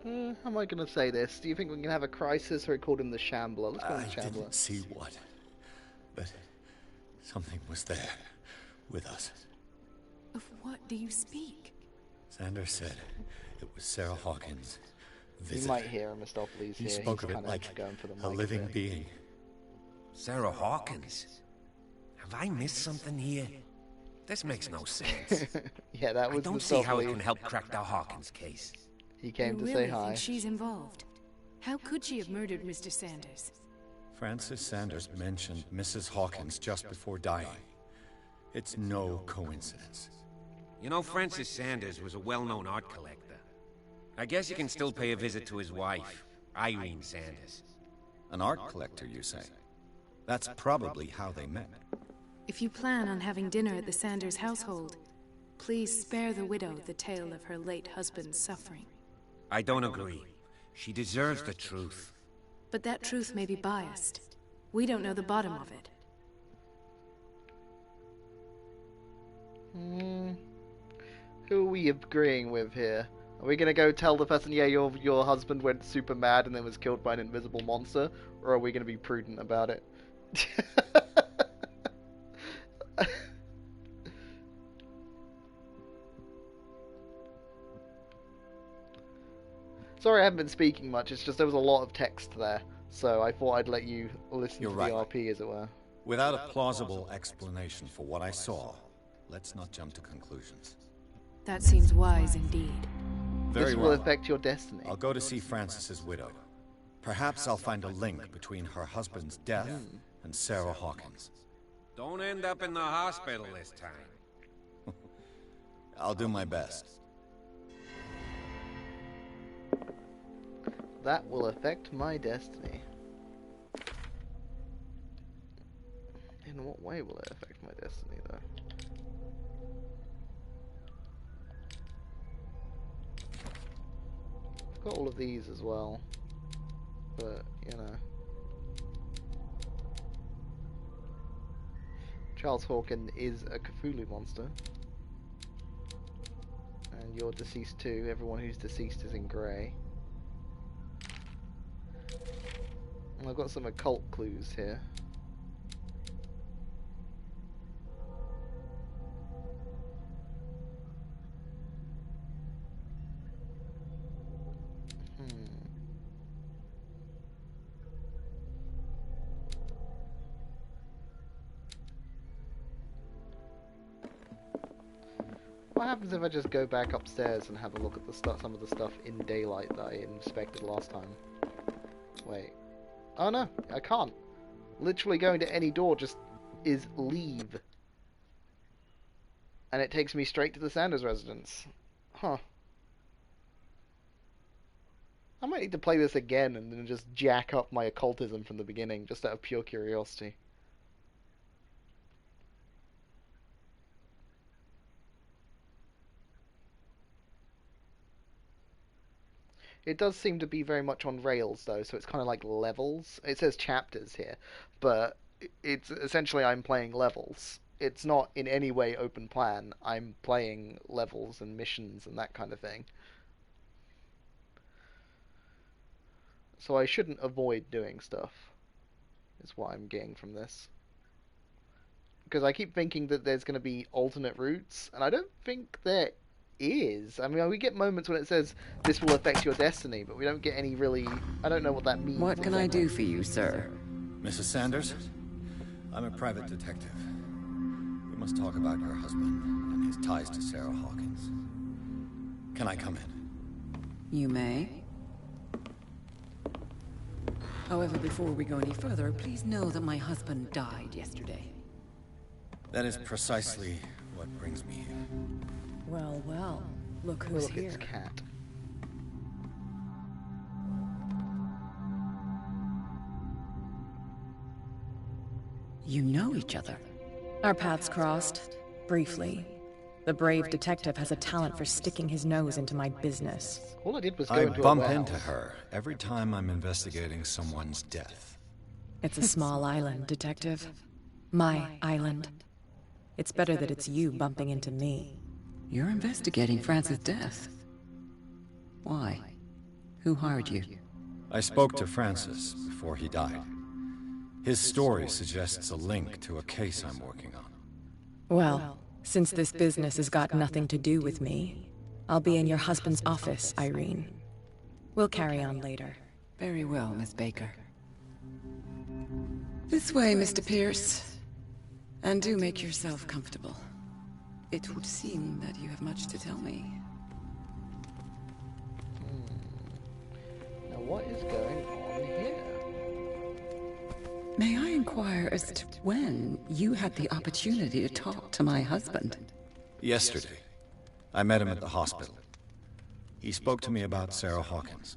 How am I going to say this? Do you think we can have a crisis, or he called him the Shambler? Let's call him I Shambler. didn't see what, but something was there with us. Of what do you speak? Sanders said it was Sarah Hawkins. You Visitor. might hear him, Mr. Please He here. spoke He's of it kind like going for the a mic living bit. being. Sarah Hawkins? Have I missed something here? This makes no sense. Yeah, that I was don't Mr. see how it Please. can help crack the Hawkins case. He came You to really say hi. think she's involved? How could she have murdered Mr. Sanders? Francis Sanders mentioned Mrs. Hawkins just before dying. It's no coincidence. You know, Francis Sanders was a well-known art collector. I guess you can still pay a visit to his wife, Irene Sanders. An art collector, you say? That's probably how they met. If you plan on having dinner at the Sanders household, please spare the widow the tale of her late husband's suffering. I don't agree. She deserves the truth. But that truth may be biased. We don't know the bottom of it. Who are we agreeing with here? Are we gonna go tell the person, yeah, your husband went super mad and then was killed by an invisible monster? Or are we gonna be prudent about it? Sorry I haven't been speaking much, it's just there was a lot of text there. So I thought I'd let you listen You're to right. the RP, as it were. Without a plausible explanation for what I saw, let's not jump to conclusions. That seems wise indeed. Very This will well. affect your destiny. I'll go to see Francis's widow. Perhaps I'll find a link between her husband's death and Sarah Hawkins. Don't end up in the hospital this time. I'll do my best. That will affect my destiny. In what way will it affect my destiny, though? I've got all of these as well. But, you know. Charles Hawkins is a Cthulhu monster. And you're deceased too. Everyone who's deceased is in grey. And I've got some occult clues here. What happens if I just go back upstairs and have a look at the stuff, some of the stuff in daylight that I inspected last time? Wait. Oh no, I can't. Literally going to any door just is leave. And it takes me straight to the Sanders residence. Huh. I might need to play this again and then just jack up my occultism from the beginning, just out of pure curiosity. It does seem to be very much on rails, though, so it's kind of like levels. It says chapters here, but it's essentially I'm playing levels. It's not in any way open plan. I'm playing levels and missions and that kind of thing. So I shouldn't avoid doing stuff, is what I'm getting from this. Because I keep thinking that there's going to be alternate routes, and I don't think there is. I mean, we get moments when it says this will affect your destiny, but we don't get any really. I don't know what that means. What can I do for you, sir? Mrs. Sanders, I'm a private detective. We must talk about your husband and his ties to Sarah Hawkins. Can I come in? You may. However, before we go any further, please know that my husband died yesterday. That is precisely what brings me here. Well, well, look Oh, who's look, here. it's Cat. You know each other. Our paths crossed, briefly. The brave detective has a talent for sticking his nose into my business. All I did was go I into a bump well. into her every time I'm investigating someone's death. It's a small island, detective. My island. It's better that it's you bumping into me. You're investigating Francis' death. Why? Who hired you? I spoke to Francis before he died. His story suggests a link to a case I'm working on. Well, since this business has got nothing to do with me, I'll be in your husband's office, Irene. We'll carry on later. Very well, Miss Baker. This way, Mr. Pierce. And do make yourself comfortable. It would seem that you have much to tell me. Now, what is going on here? May I inquire as to when you had the opportunity to talk to my husband? Yesterday, I met him at the hospital. He spoke to me about Sarah Hawkins.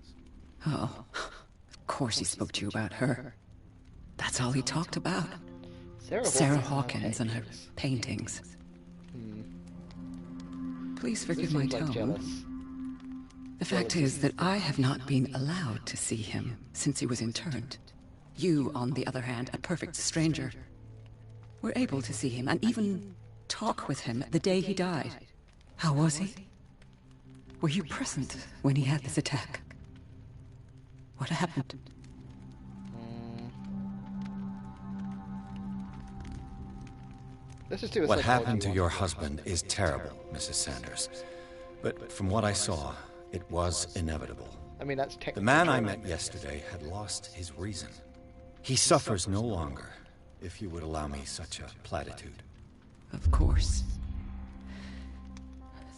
Oh, of course he spoke to you about her. That's all he talked about. Sarah Hawkins and her paintings. Please forgive my tone. The fact is that I have not been allowed to see him since he was interned. You, on the other hand, a perfect stranger, were able to see him and even talk with him the day he died. How was he? Were you present when he had this attack? What happened? Let's just do a What psychology happened to one. your husband is terrible, Mrs. Sanders. But from what I saw, it was inevitable. I mean, that's technically The man I true. met yesterday had lost his reason. He suffers no longer, if you would allow me such a platitude. Of course.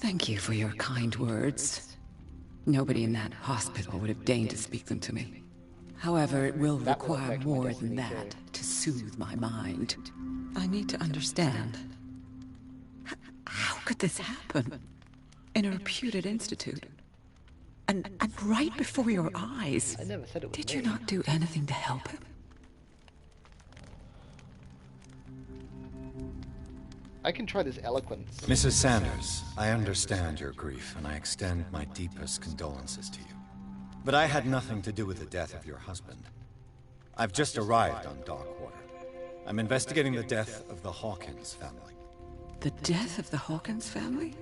Thank you for your kind words. Nobody in that hospital would have deigned to speak them to me. However, it will That will require affect my more destiny than that too. to soothe my mind. I need to understand. How could this happen? In a reputed institute? And right before your eyes? I never said it was Did me. you not do anything to help him? I can try this eloquence. Mrs. Sanders, I understand your grief, and I extend my deepest condolences to you. But I had nothing to do with the death of your husband. I've just arrived on Darkwater. I'm investigating the death of the Hawkins family. The death of the Hawkins family?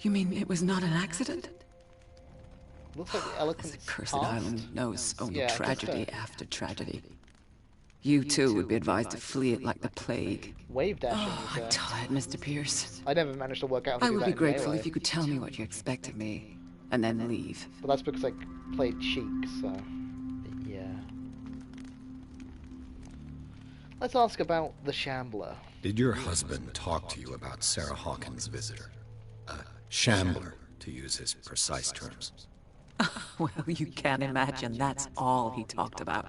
You mean it was not an accident? Looks like the This eloquence accursed passed. island knows only Yeah, just tragedy a- after tragedy. You too would be advised to flee it like the plague. Wave dashing Oh, I'm is, tired, Mr. Pierce. I never managed to work out how to I do would that be in grateful Melee. if you could tell me what you expect of me, and then leave. But that's because I played Sheik, so... yeah. Let's ask about the Shambler. Did your husband talk to you about Sarah Hawkins' visitor? A shambler, to use his precise terms. Well, you can imagine that's all he talked about.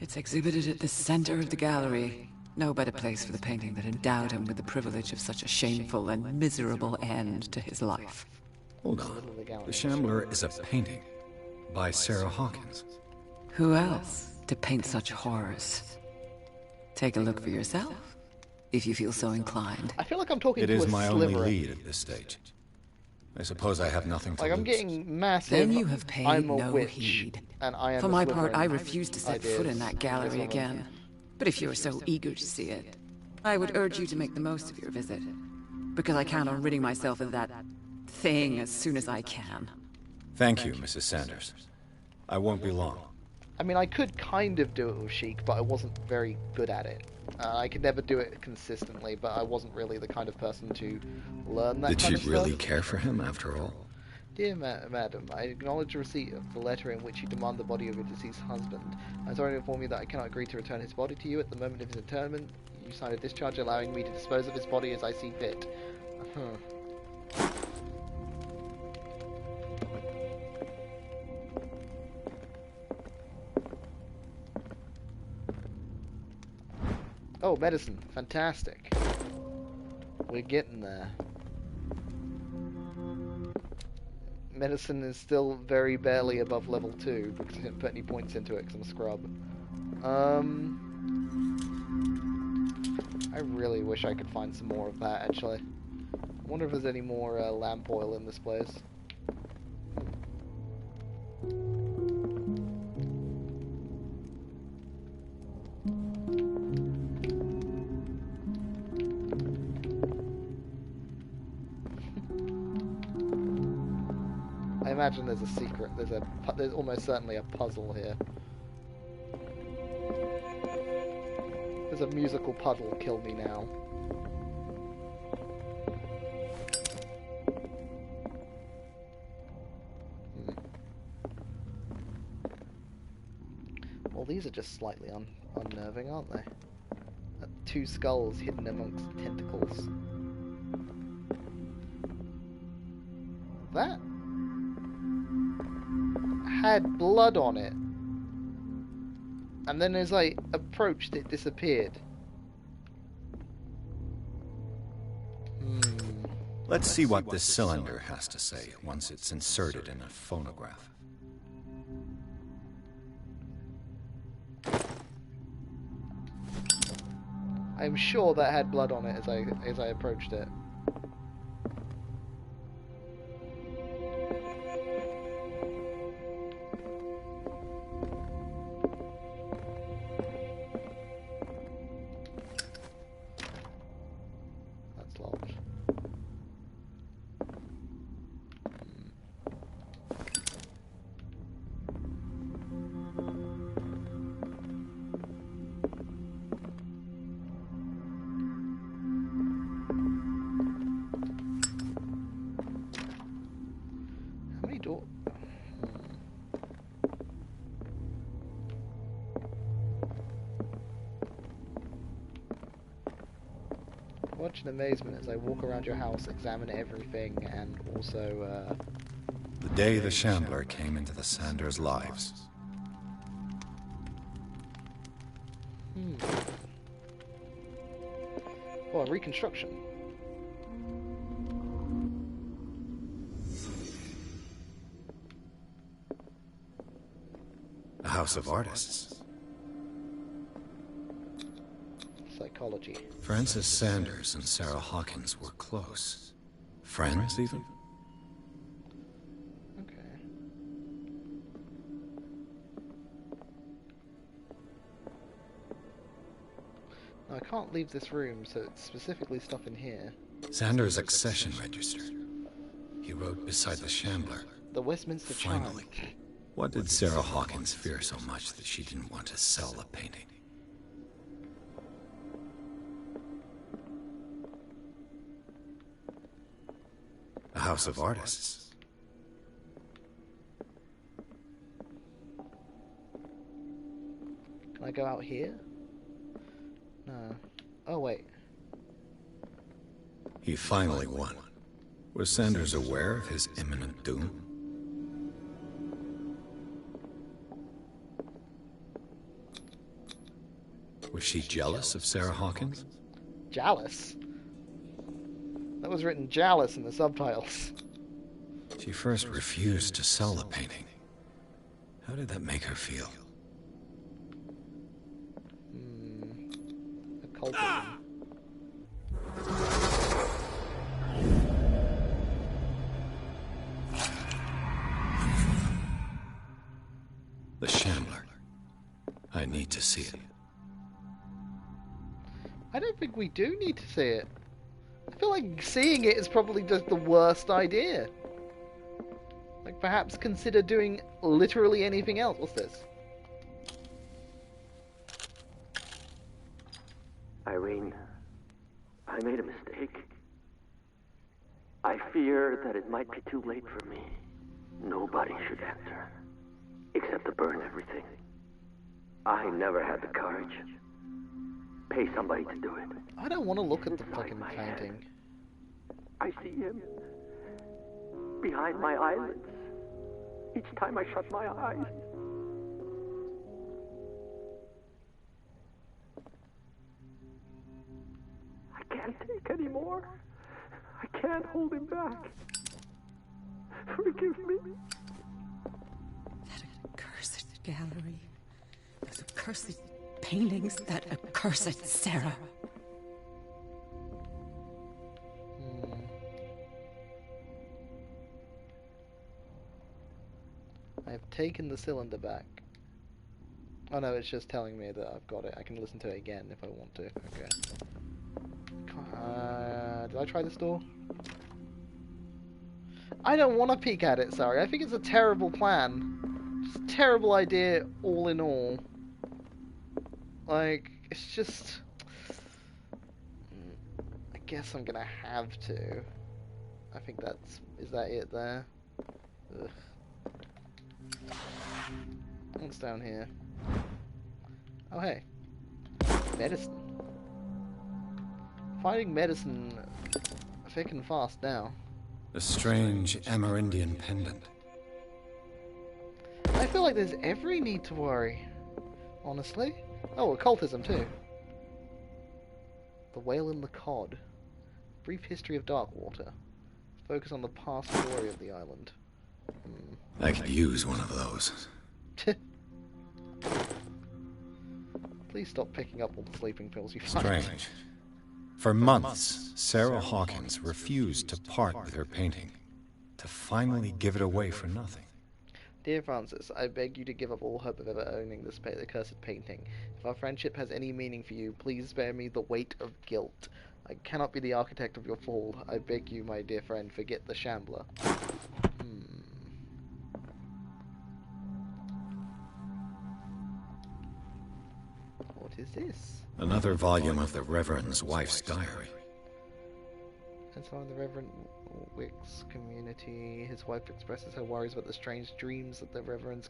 It's exhibited at the center of the gallery. No better place for the painting that endowed him with the privilege of such a shameful and miserable end to his life. Hold on. The Shambler is a painting by Sarah Hawkins. Who else to paint such horrors? Take a look for yourself, if you feel so inclined. I feel like I'm talking It to is a my only sliver. lead at this stage. I suppose I have nothing to Like, lose. I'm getting massive. Then you have paid I'm a no witch, heed. and I am For a my part, Slytherin I refuse to set foot in that gallery again. But if you're so eager to see it, I would urge you to make the most of your visit. Because I count on ridding myself of that thing as soon as I can. Thank you, Mrs. Sanders. I won't be long. I mean, I could kind of do it with Sheik, but I wasn't very good at it. I could never do it consistently, but I wasn't really the kind of person to learn that Did kind she of stuff. really care for him, after all? Dear madam, I acknowledge the receipt of the letter in which you demand the body of your deceased husband. I'm sorry to inform you that I cannot agree to return his body to you at the moment of his interment. You signed a discharge allowing me to dispose of his body as I see fit. Oh, medicine. Fantastic. We're getting there. Medicine is still very barely above level 2 because I didn't put any points into it because I'm a scrub. I really wish I could find some more of that, actually. I wonder if there's any more lamp oil in this place. I imagine there's a secret. There's almost certainly a puzzle here. There's a musical puddle. Kill me now. Well, these are just slightly unnerving, aren't they? Two skulls hidden amongst tentacles. That had blood on it, and then as I approached it disappeared. Let's see what this cylinder has to say once it's inserted in a phonograph. I'm sure that had blood on it as I approached it. That's locked. How many doors? Watch in amazement as I walk around your house, examine everything, and also, The day the Shambler came into the Sanders' lives. Oh, a reconstruction. A house of artists. Psychology. Francis Sanders and Sarah Hawkins were close. Friends, even? Okay. Now, I can't leave this room, so it's specifically stuff in here. Sanders' accession register. He wrote beside the Shambler. The Westminster Finally. Chime. What did Sarah Hawkins fear so much that she didn't want to sell the painting? A house of artists. Can I go out here? No. Oh, wait. He finally won. Was Sanders aware of his imminent doom? Was she jealous of Sarah Hawkins? Jealous? That was written Jealous in the subtitles. She first refused to sell the painting. How did that make her feel? Occultism. The Shambler. I need to see it. I don't think we do need to see it. I feel like seeing it is probably just the worst idea. Like, perhaps consider doing literally anything else. What's this? Irene, I made a mistake. I fear that it might be too late for me. Nobody should enter, except to burn everything. I never had the courage. Pay somebody to do it. I don't want to look at the fucking painting. I see him behind my eyelids each time I shut my eyes. I can't take any more. I can't hold him back. Forgive me. That accursed gallery. Those accursed paintings. That accursed Sarah. I've taken the cylinder back. Oh no, it's just telling me that I've got it. I can listen to it again if I want to. Okay. Did I try this door? I don't want to peek at it, sorry. I think it's a terrible plan. Just a terrible idea all in all. Like, it's just... I guess I'm gonna have to. I think that's... Is that it there? Ugh. What's down here? Oh hey. Medicine. Finding medicine thick and fast now. A strange Amerindian pendant. I feel like there's every need to worry. Honestly. Oh, occultism too. The Whale and the Cod. Brief history of Darkwater. Focus on the past glory of the island. I could use one of those. Please stop picking up all the sleeping pills you find. Strange. For months, Sarah Hawkins refused to part with her painting, to finally give it away for nothing. Dear Francis, I beg you to give up all hope of ever owning this the cursed painting. If our friendship has any meaning for you, please spare me the weight of guilt. I cannot be the architect of your fall. I beg you, my dear friend, forget the Shambler. What is this? Another volume of the Reverend's wife's diary. It's on the Reverend Wick's community. His wife expresses her worries about the strange dreams that the Reverend's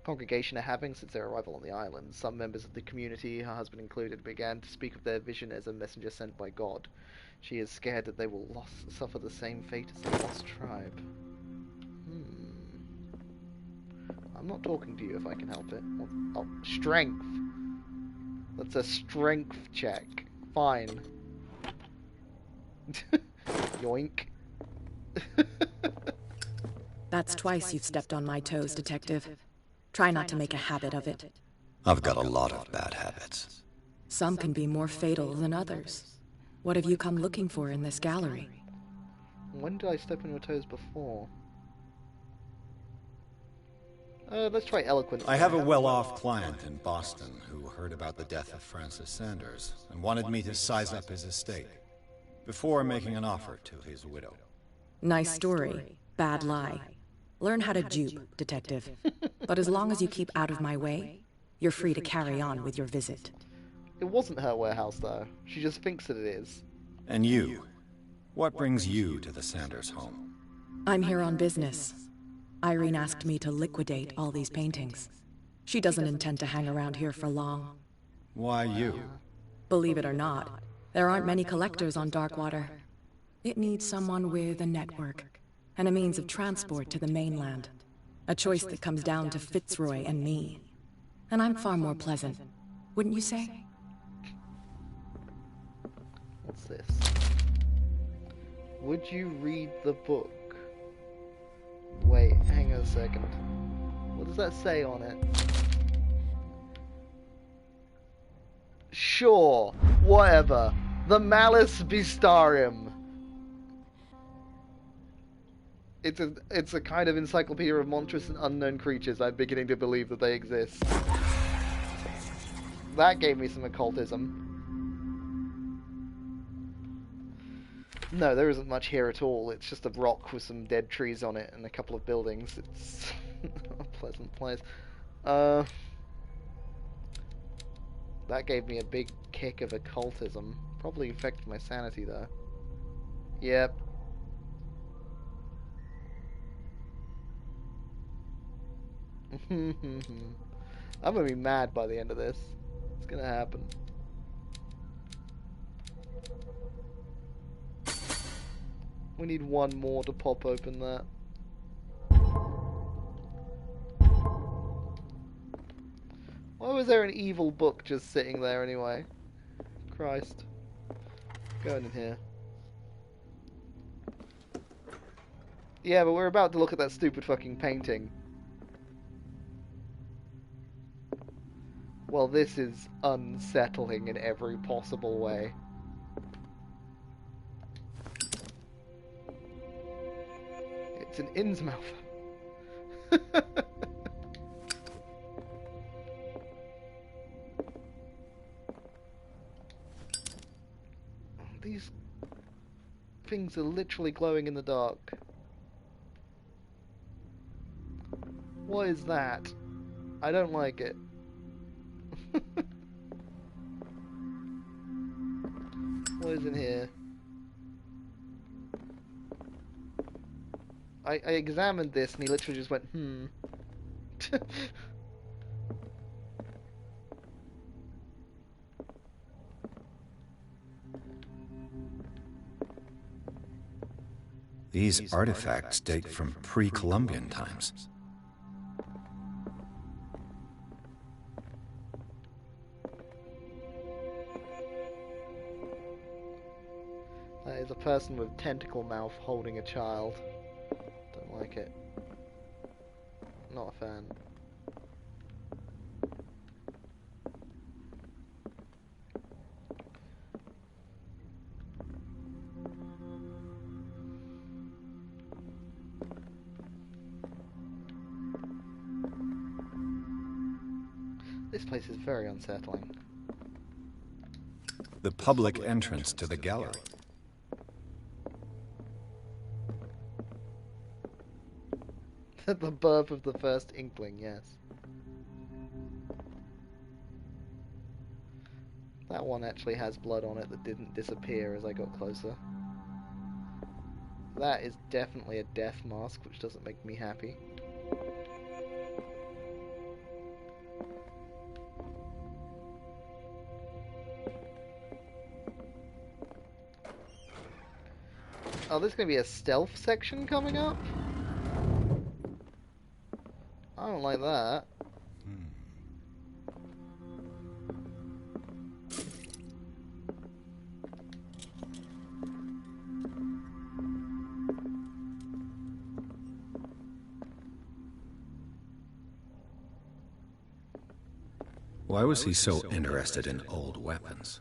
congregation are having since their arrival on the island. Some members of the community, her husband included, began to speak of their vision as a messenger sent by God. She is scared that they will suffer the same fate as the lost tribe. I'm not talking to you if I can help it. Oh, strength. That's a strength check. Fine. Yoink. That's twice you've stepped on my toes, Detective. Try not to make a habit of it. I've got a lot of bad habits. Some can be more fatal than others. What have you come looking for in this gallery? When did I step on your toes before? Let's try eloquence. I have a well-off client in Boston who heard about the death of Francis Sanders and wanted me to size up his estate before making an offer to his widow. Nice story. Bad lie. Learn how to dupe, Detective. But as long as you keep out of my way, you're free to carry on with your visit. It wasn't her warehouse, though. She just thinks that it is. And you? What brings you to the Sanders home? I'm here on business. Irene asked me to liquidate all these paintings. She doesn't intend to hang around here for long. Why you? Believe it or not, there aren't many collectors on Darkwater. It needs someone with a network and a means of transport to the mainland. A choice that comes down to Fitzroy and me. And I'm far more pleasant, wouldn't you say? What's this? Would you read the book? Wait, hang on a second. What does that say on it? Sure, whatever. The Malice Bestarium. It's a kind of encyclopedia of monstrous and unknown creatures. I'm beginning to believe that they exist. That gave me some occultism. No, there isn't much here at all. It's just a rock with some dead trees on it and a couple of buildings. It's a pleasant place. That gave me a big kick of occultism. Probably affected my sanity, though. Yep. I'm gonna be mad by the end of this. It's gonna happen. We need one more to pop open that. Why was there an evil book just sitting there anyway? Christ. Going in here. Yeah, but we're about to look at that stupid fucking painting. Well, this is unsettling in every possible way. It's an Innsmouth. These things are literally glowing in the dark. What is that? I don't like it. What is in here? I examined this and he literally just went, These artifacts date from pre-Columbian times. That is a person with tentacle mouth holding a child. Don't like it. Not a fan. This place is very unsettling. The public entrance to the gallery. The birth of the first inkling, yes. That one actually has blood on it that didn't disappear as I got closer. That is definitely a death mask, which doesn't make me happy. Oh, there's gonna be a stealth section coming up? I don't like that. Why was he so interested in old weapons?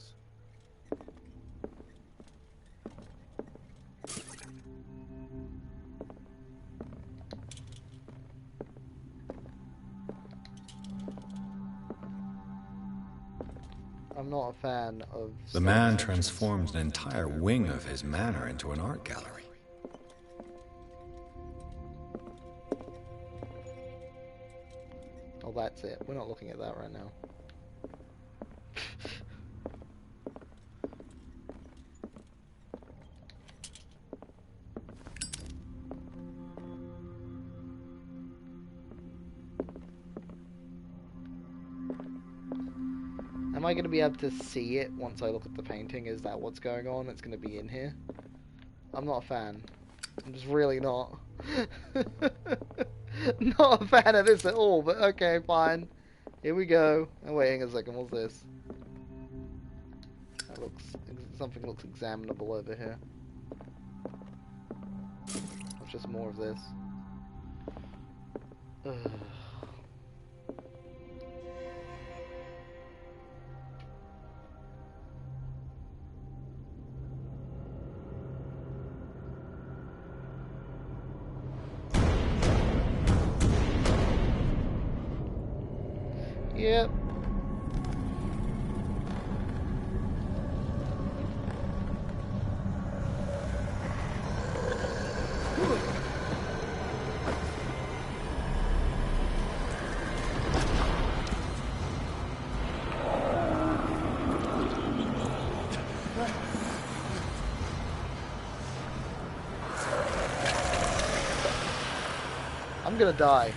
I'm not a fan of... The man transformed an entire wing of his manor into an art gallery. Oh, that's it. We're not looking at that right now. Am I going to be able to see it once I look at the painting? Is that what's going on? It's going to be in here? I'm not a fan. I'm just really not. Not a fan of this at all, but okay, fine. Here we go. Oh wait, hang on a second, what's this? That looks... something looks examinable over here. It's just more of this. Ugh. Yep. I'm gonna die.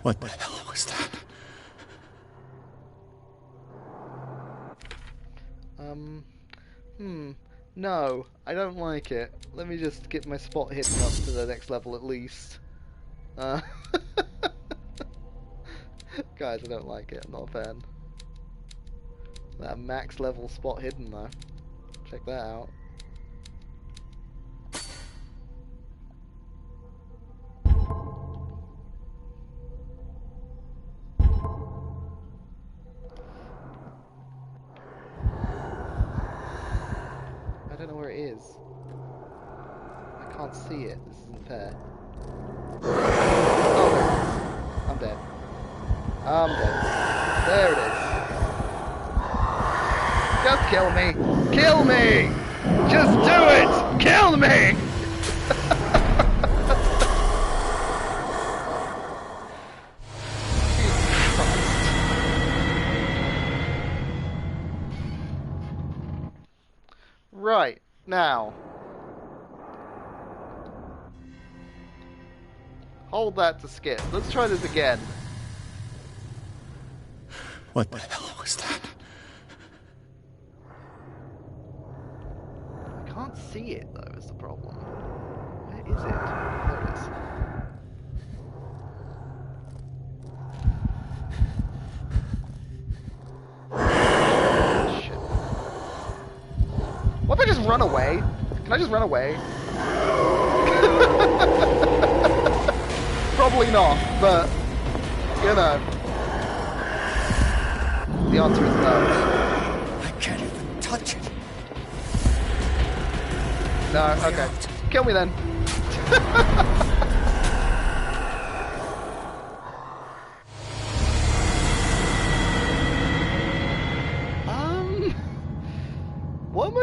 What the hell was that? No, I don't like it. Let me just get my spot hidden up to the next level at least. Guys, I don't like it. I'm not a fan. That max level spot hidden though. Check that out. I don't know where it is. I can't see it. This isn't fair. Oh, I'm dead. I'm dead. There it is. Just kill me! Kill me! Just do it! Kill me! Right, now. Hold that to skip. Let's try this again. What the hell was that? I can't see it though, is the problem. Where is it? There it is. Shit. What if I just run away? Can I just run away? Probably not, but you know. The answer is no. I can't even touch it. No, okay. Kill me then. What am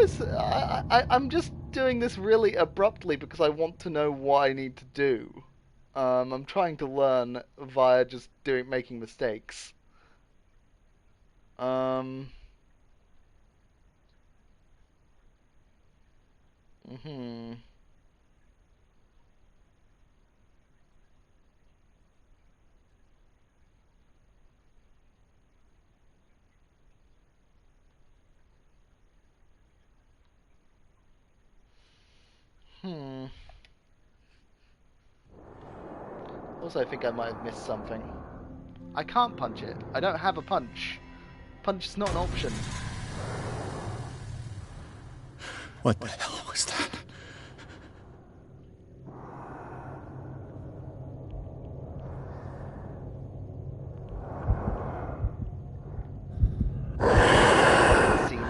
I'm just doing this really abruptly because I want to know what I need to do. I'm trying to learn via just making mistakes. Hmm. Also, I think I might have missed something. I can't punch it. I don't have a punch. Punch is not an option. What the hell was that? See me?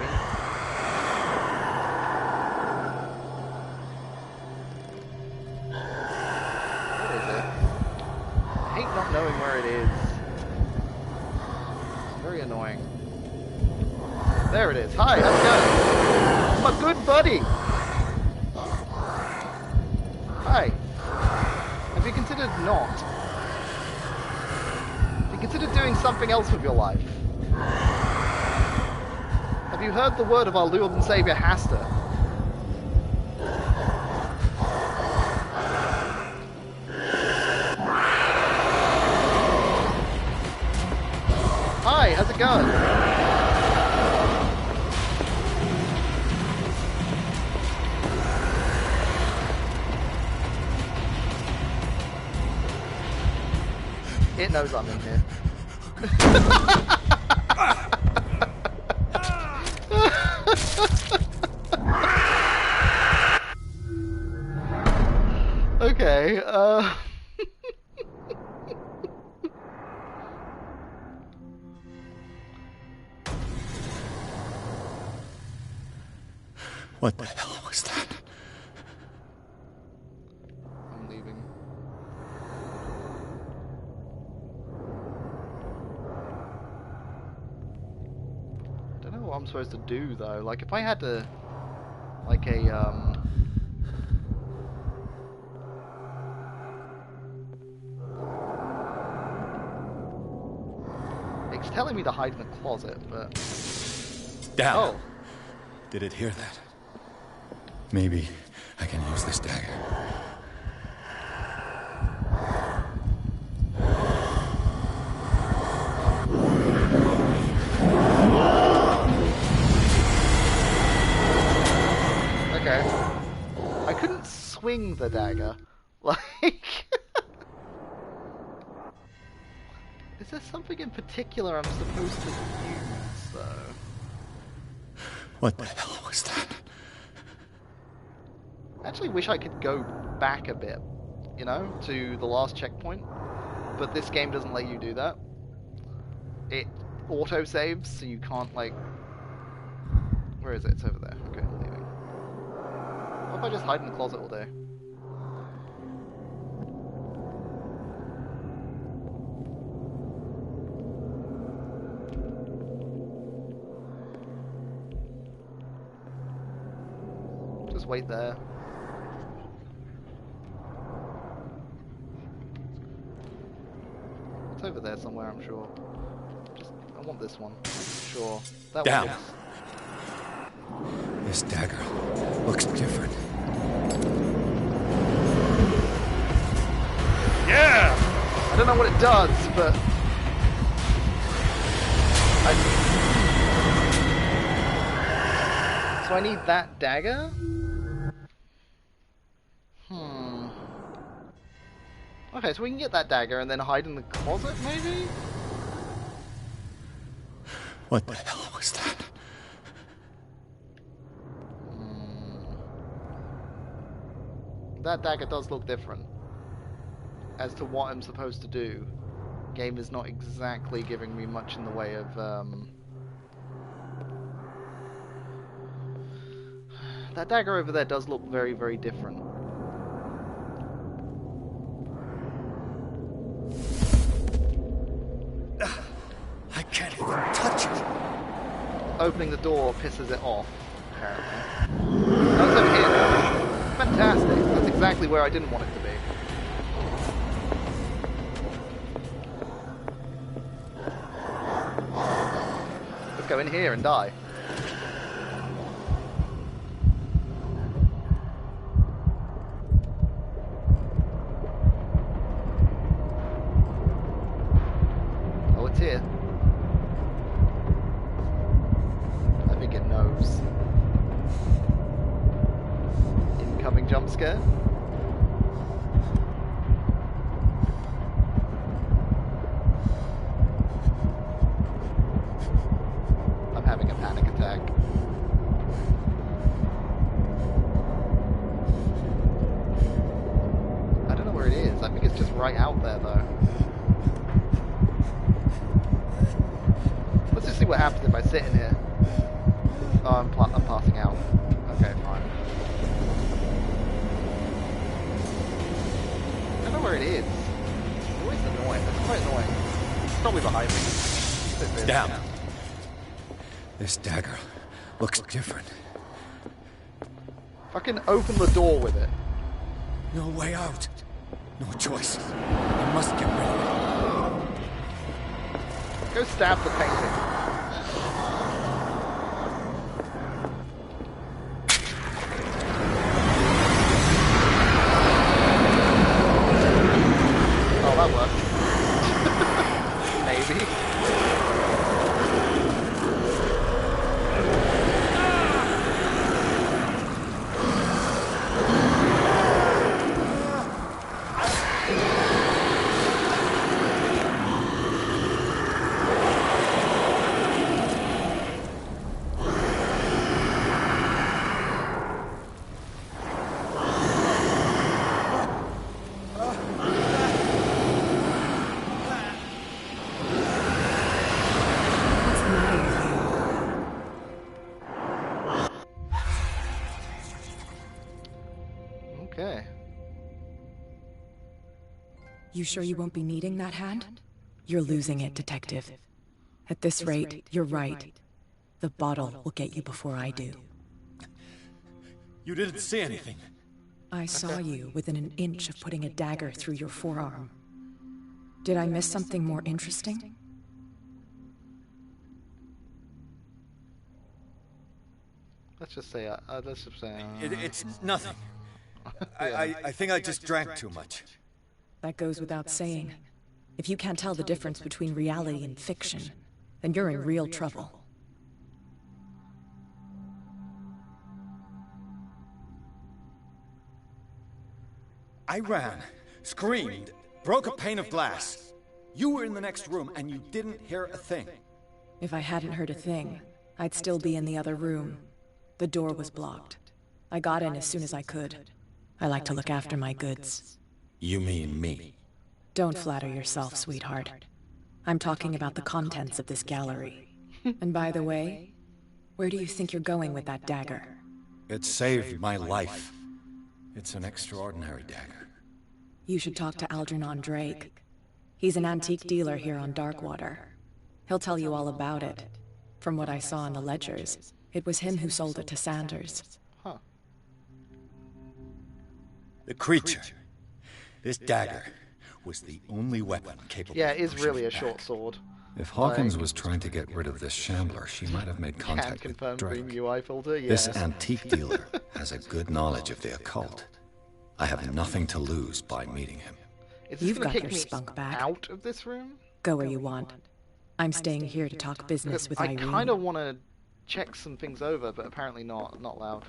Where is it? I hate not knowing where it is. It's very annoying. There it is. Hi, how's it going? My good buddy! Hi. Have you considered not? Have you considered doing something else with your life? Have you heard the word of our Lord and Savior, Hasta? Hi, how's it going? It knows I'm in here. What the hell was that? I'm leaving. I don't know what I'm supposed to do though. Like if I had to, like it's telling me to hide in the closet, but Down. oh, Did it hear that? Maybe I can use this dagger. okay. I couldn't swing the dagger. Like, is there something in particular I'm supposed to use though? What the hell was that? I actually wish I could go back a bit, you know, to the last checkpoint, but this game doesn't let you do that. It auto-saves, so you can't, like... Where is it? It's over there. Okay, I'm leaving. What if I just hide in the closet all day? Just wait there. It's over there somewhere, I'm sure. I want this one. Sure. That Down. one This dagger looks different. Yeah! I don't know what it does, but... So I need that dagger? Okay, so we can get that dagger and then hide in the closet, maybe? What the hell was that? That dagger does look different. As to what I'm supposed to do, game is not exactly giving me much in the way of, That dagger over there does look very, very different. I can't even touch it. Opening the door pisses it off, apparently. Oh, it's over here now. Fantastic. That's exactly where I didn't want it to be. Let's go in here and die. Oh, it's here. I think it knows. Incoming jump scare. I'm having a panic attack. I don't know where it is. I think it's just right out there, though. Let's just see what happens if I sit in here. Oh, I'm passing out. Okay, fine. I don't know where it is. It's always annoying. It's quite annoying. It's probably behind me. Sit there. Down. This dagger looks different. Fucking open the door with it. No way out. No choice. I must get rid of it. Go stab the painting. Oh, that worked. Maybe. You sure you won't be needing that hand? You're losing it, Detective. At this rate, you're right. The bottle will get you before I do. You didn't see anything. I saw you within an inch of putting a dagger through your forearm. Did I miss something more interesting? Let's just say, It's nothing. I think I just drank too much. That goes without saying. If you can't tell the difference between reality and fiction, then you're in real trouble. I ran, screamed, broke a pane of glass. You were in the next room and you didn't hear a thing. If I hadn't heard a thing, I'd still be in the other room. The door was blocked. I got in as soon as I could. I like to look after my goods. You mean me? Don't flatter yourself, sweetheart. I'm talking about the contents of this gallery. And by the way, where do you think you're going with that dagger? It saved my life. It's an extraordinary dagger. You should talk to Algernon Drake. He's an antique dealer here on Darkwater. He'll tell you all about it. From what I saw in the ledgers, it was him who sold it to Sanders. Huh. The creature. This dagger was the only weapon capable Yeah, of it is pushing really it a back. short sword. If Hawkins was trying to get rid of this shambler, she might have made Can contact with confirm Drake. Dream UI filter, yeah. This antique dealer has a good knowledge of the occult. I have nothing to lose by meeting him. Is this You've gonna got kick your me spunk back. out of this room? Go where you want. I'm staying here to talk business with I Irene. kind of want to check some things over, but apparently not allowed.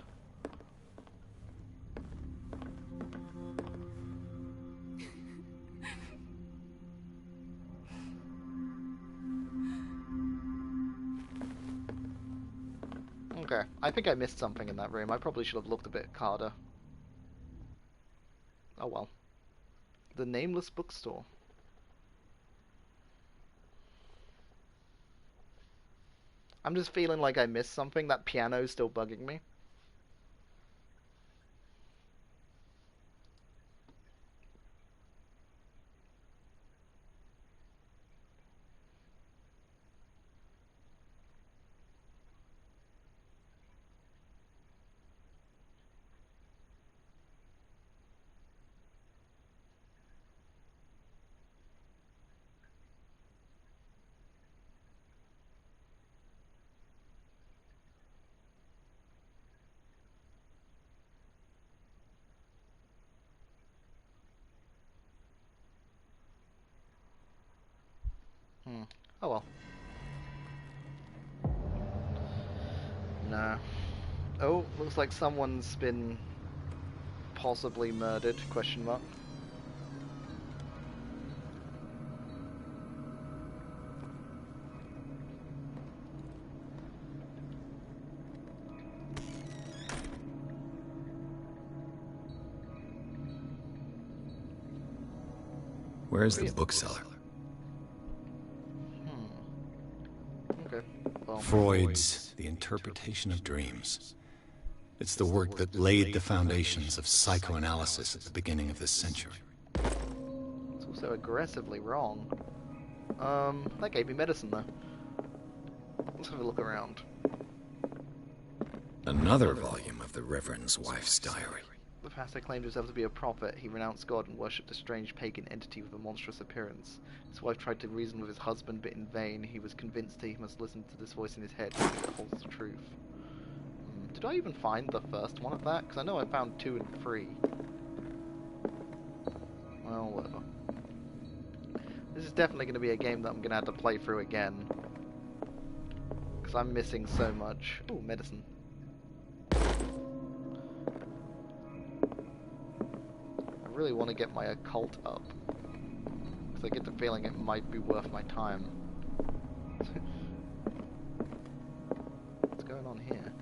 Okay, I think I missed something in that room. I probably should have looked a bit harder. Oh well. The Nameless Bookstore. I'm just feeling like I missed something. That piano's still bugging me. Oh well. Nah. Oh, looks like someone's been possibly murdered, question mark. Where's the bookseller? Okay. Well, Freud's The Interpretation of Dreams. It's the work that laid the foundations of psychoanalysis at the beginning of this century. it's also aggressively wrong. That gave me medicine though. Let's have a look around. Another volume of the Reverend's wife's diary. The pastor claimed himself to be a prophet. He renounced God and worshipped a strange pagan entity with a monstrous appearance. His wife tried to reason with his husband, but in vain. He was convinced he must listen to this voice in his head because it holds the truth. Did I even find the first one of that? Because I know I found 2 and 3. Well, whatever. This is definitely going to be a game that I'm going to have to play through again. Because I'm missing so much. Ooh, medicine. I really want to get my occult up. Because I get the feeling it might be worth my time. What's going on here?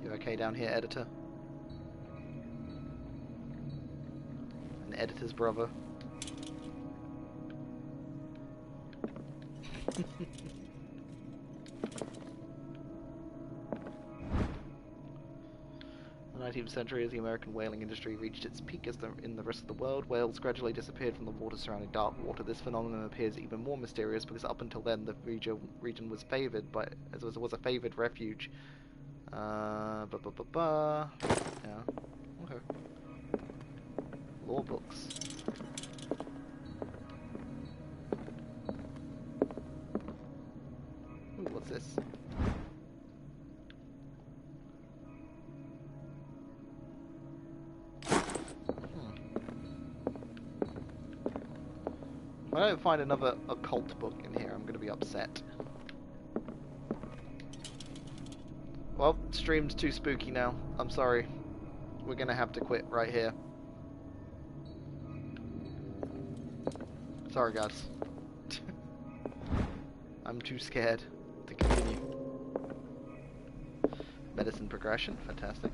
You okay down here, editor? his brother. The 19th century, as the American whaling industry reached its peak in the rest of the world, whales gradually disappeared from the water surrounding Darkwater. This phenomenon appears even more mysterious because up until then the region was favoured as it was a favoured refuge. Yeah. Okay. Law books. Ooh, what's this? If I don't find another occult book in here, I'm going to be upset. Well, stream's too spooky now. I'm sorry. We're going to have to quit right here. Sorry, guys. I'm too scared to continue. Medicine progression, fantastic.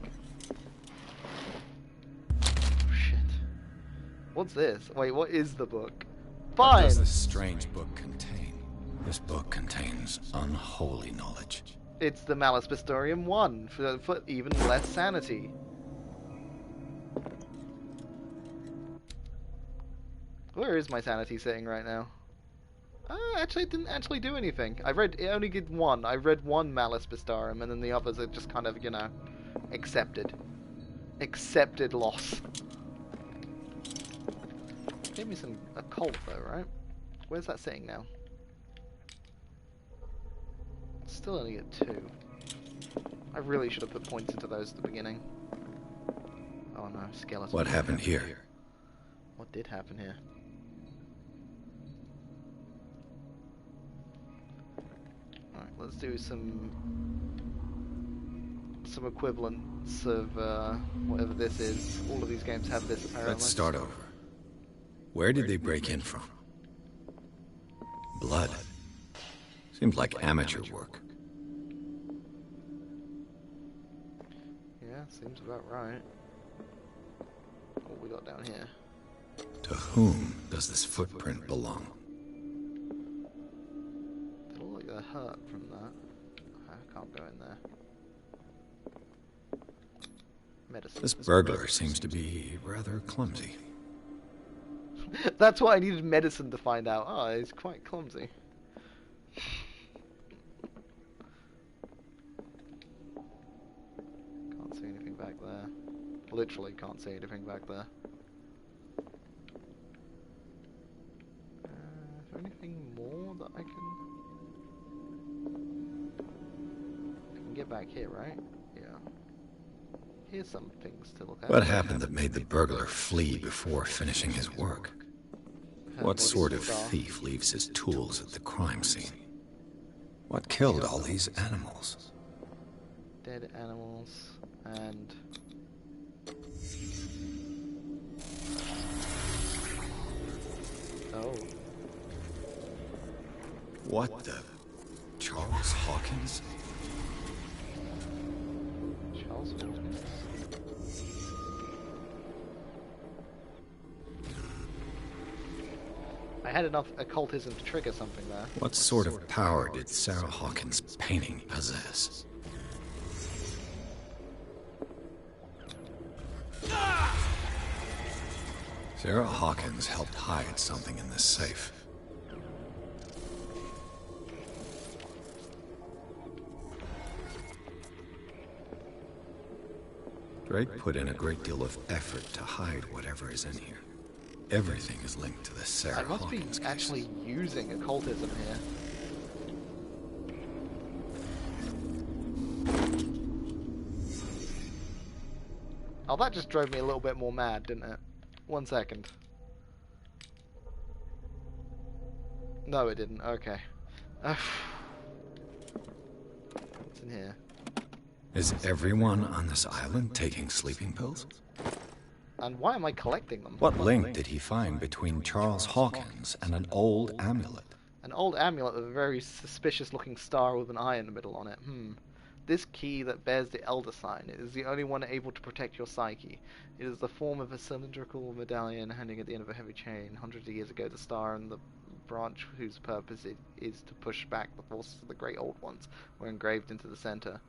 Oh, shit. What's this? Wait, what is the book? Fine! What does this strange book contain? This book contains unholy knowledge. It's the Malus Pistorium 1, for even less sanity. Where is my sanity sitting right now? Actually, it didn't actually do anything. It only did one. I read one Malus Pistorium, and then the others are just kind of, you know, accepted. Accepted loss. Gave me some occult though, right? Where's that sitting now? Still only at 2. I really should have put points into those at the beginning. Oh no, skeleton. What happened here? What did happen here? Alright, let's do some equivalents of whatever this is. All of these games have this apparently. Let's start over. Where did they break in from? Blood. Seems like amateur work. Yeah, seems about right. What we got down here? To whom does this footprint belong? They look like they're hurt from that. I can't go in there. Medicine. This burglar seems to be rather clumsy. That's what I needed medicine to find out. Oh, he's quite clumsy. Can't see anything back there. Literally can't see anything back there. Is there anything more that I can get back here, right? Yeah. Here's some things to look at. What happened that made the burglar flee before finishing his work? What sort of thief leaves his tools at the crime scene? What killed all these animals? Dead animals and... Oh. What the... Charles Hawkins? Charles Hawkins? I had enough occultism to trigger something there. What sort of power did Sarah Hawkins' painting possess? Sarah Hawkins helped hide something in this safe. Drake put in a great deal of effort to hide whatever is in here. Everything is linked to the Sarah I must Hawkins be case. actually using occultism here. Oh, that just drove me a little bit more mad, didn't it? 1 second. No, it didn't. Okay. What's in here? Is everyone on this island taking sleeping pills? And why am I collecting them? What link did he find between Charles Hawkins and an old amulet? An old amulet with a very suspicious looking star with an eye in the middle on it. This key that bears the Elder Sign is the only one able to protect your psyche. It is the form of a cylindrical medallion hanging at the end of a heavy chain. Hundreds of years ago, the star and the branch whose purpose it is to push back the forces of the Great Old Ones were engraved into the center.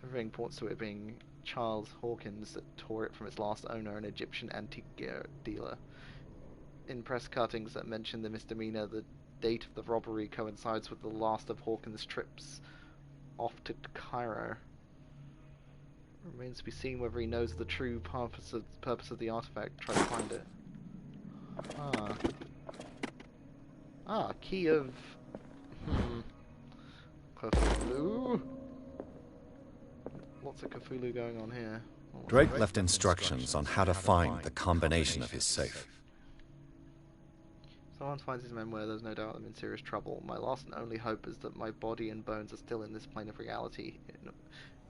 Everything points to it being Charles Hawkins that tore it from its last owner, an Egyptian antique dealer. In press cuttings that mention the misdemeanor, the date of the robbery coincides with the last of Hawkins' trips off to Cairo. Remains to be seen whether he knows the true purpose of the artifact. Try to find it. Key of... Cthulhu? Lots of Cthulhu going on here. Drake left instructions on how to find the combination of his safe. Someone finds his memoir, there's no doubt I'm in serious trouble. My last and only hope is that my body and bones are still in this plane of reality.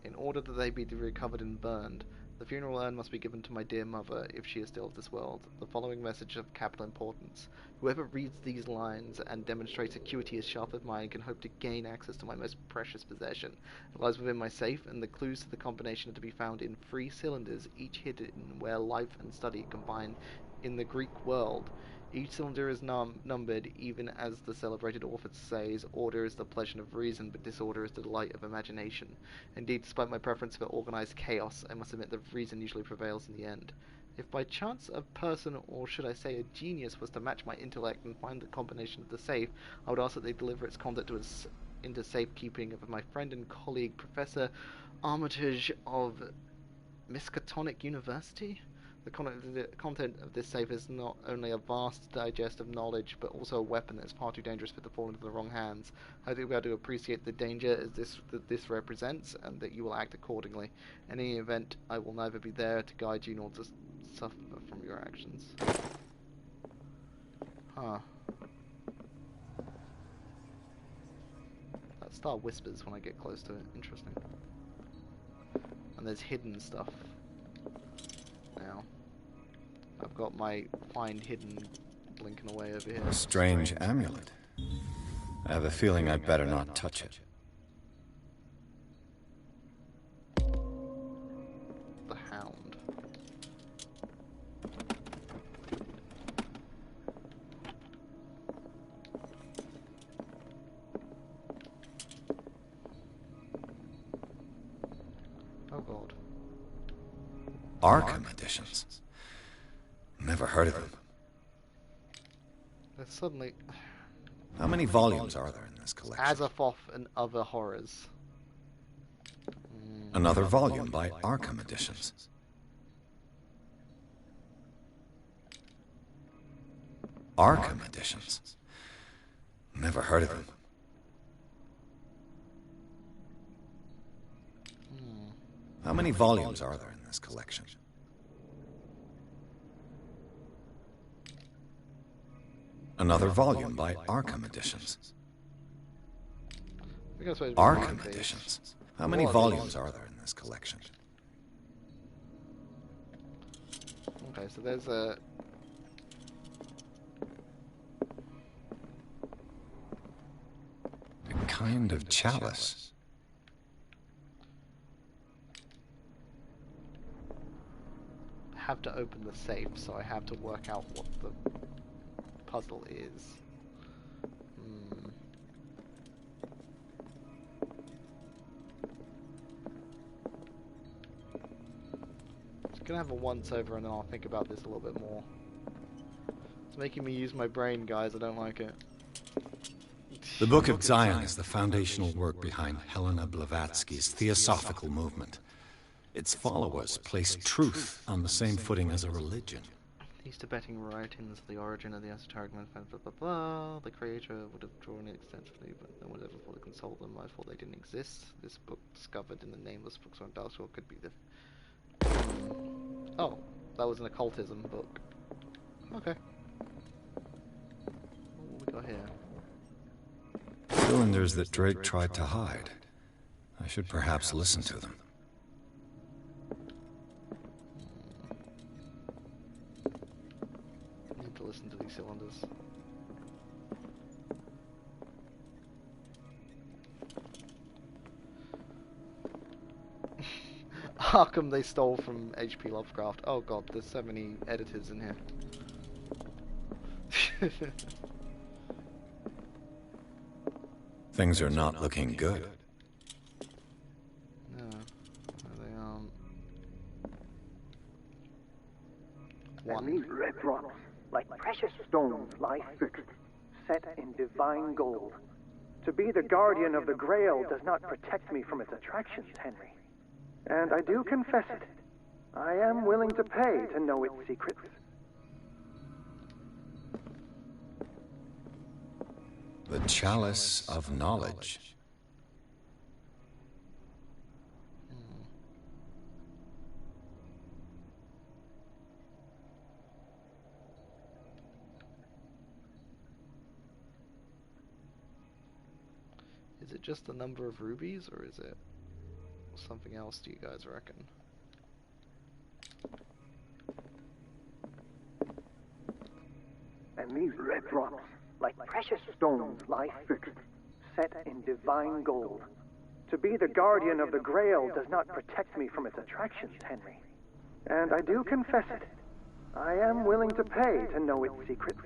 In order that they be recovered and burned, the funeral urn must be given to my dear mother, if she is still of this world. The following message of capital importance. Whoever reads these lines and demonstrates acuity as sharp as mine can hope to gain access to my most precious possession. It lies within my safe, and the clues to the combination are to be found in 3 cylinders, each hidden where life and study combine in the Greek world. Each cylinder is numbered, even as the celebrated author says, order is the pleasure of reason, but disorder is the delight of imagination. Indeed, despite my preference for organized chaos, I must admit that reason usually prevails in the end. If by chance a person, or should I say a genius, was to match my intellect and find the combination of the safe, I would ask that they deliver its content into safekeeping of my friend and colleague, Professor Armitage of Miskatonic University. The content of this safe is not only a vast digest of knowledge, but also a weapon that is far too dangerous for it to fall into the wrong hands. I think we have to appreciate the danger that this represents, and that you will act accordingly. In any event, I will neither be there to guide you nor to suffer from your actions. That star whispers when I get close to it. Interesting. And there's hidden stuff. Now, I've got my find hidden blinking away over here. A strange amulet. I have a feeling I'd better not touch it. The Hound. Oh god. Arkham editions. Never heard of them. There's suddenly... How many volumes are there in this collection? Azathoth and Other Horrors. Another volume by Arkham Editions. Arkham Editions. Never heard of them. How many volumes are there in this collection? Another volume by Arkham Editions. Arkham Editions. How many volumes are there in this collection? Okay, so there's a... A kind of chalice. I have to open the safe, so I have to work out what the puzzle is. Just gonna have a once over and then I'll think about this a little bit more. It's making me use my brain, guys. I don't like it. The Book of Zion is the foundational work behind Helena Blavatsky's Theosophical movement. Its followers place truth on the same footing as a religion. These Tibetan writings, the origin of the esoteric movement, blah blah blah. The creator would have drawn it extensively, but no one ever thought to consult them. I thought they didn't exist. This book, discovered in the nameless books on Dark World, could be the... Oh, that was an occultism book. Okay. What we got here? Cylinders that Drake tried to hide. I should perhaps listen to them. Need to listen to these cylinders. Arkham they stole from H.P. Lovecraft. Oh god, there's so many editors in here. Things are not looking good. No, they aren't. And these red rocks, like precious stones, lie fixed, set in divine gold. To be the guardian of the Grail does not protect me from its attractions, Henry. And I do confess it. I am willing to pay to know its secrets. The Chalice of Knowledge. Is it just the number of rubies, or is it something else, do you guys reckon? And these red rocks, like precious stones, lie fixed, set in divine gold. To be the guardian of the Grail does not protect me from its attractions, Henry. And I do confess it. I am willing to pay to know its secrets.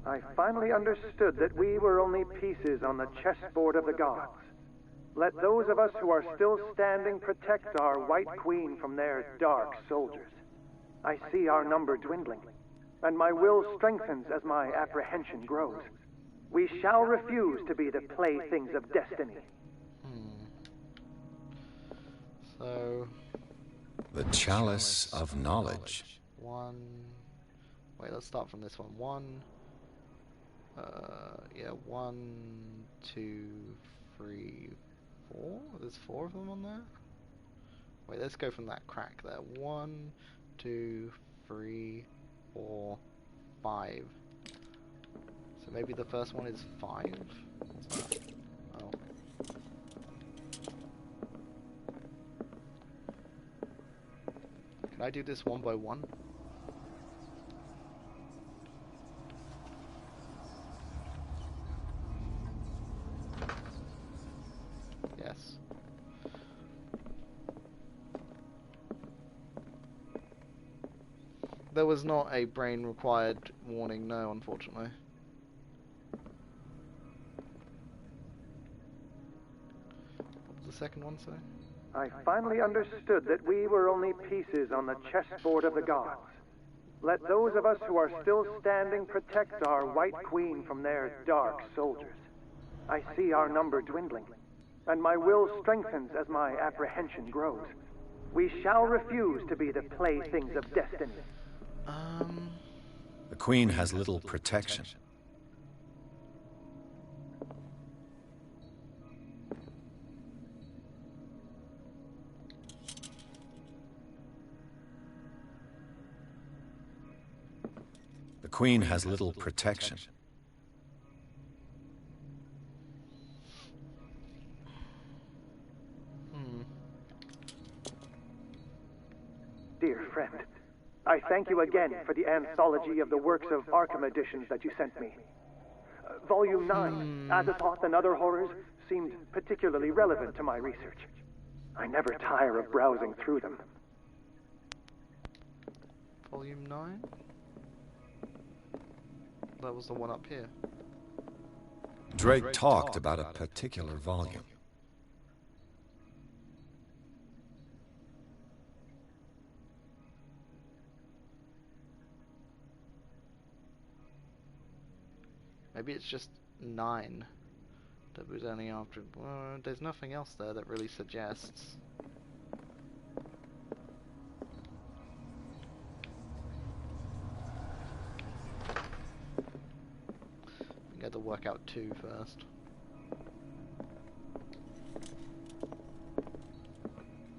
I finally understood that we were only pieces on the chessboard of the gods. Let those of us who are still standing protect our White Queen from their dark soldiers. I see our number dwindling, and my will strengthens as my apprehension grows. We shall refuse to be the playthings of destiny. So... The Chalice of Knowledge. One... Wait, let's start from this one. Yeah, 1, 2, 3, 4? There's 4 of them on there? Wait, let's go from that crack there. 1, 2, 3, 4, 5. So maybe the first one is 5? What's that? Oh. Can I do this one by one? Yes. There was not a brain required warning, no, unfortunately. What was the second one say? I finally understood that we were only pieces on the chessboard of the gods. Let those of us who are still standing protect our White Queen from their dark soldiers. I see our number dwindling, and my will strengthens as my apprehension grows. We shall refuse to be the playthings of destiny. The Queen has little protection. The Queen has little protection. Dear friend, I thank you again for the anthology of the works of Arkham editions that you sent me. Volume 9, Azathoth and Other Horrors, seemed particularly relevant to my research. I never tire of browsing through them. Volume 9? That was the one up here. Drake talked about a particular volume. Maybe it's just 9 that was only after... there's nothing else there that really suggests. We got to work out 2 first.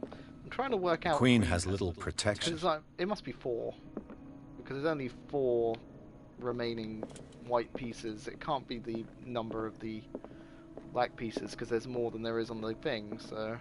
I'm trying to work out... Queen has little protection. It's like, it must be 4. Because there's only 4 remaining white pieces. It can't be the number of the black pieces, because there's more than there is on the thing, so...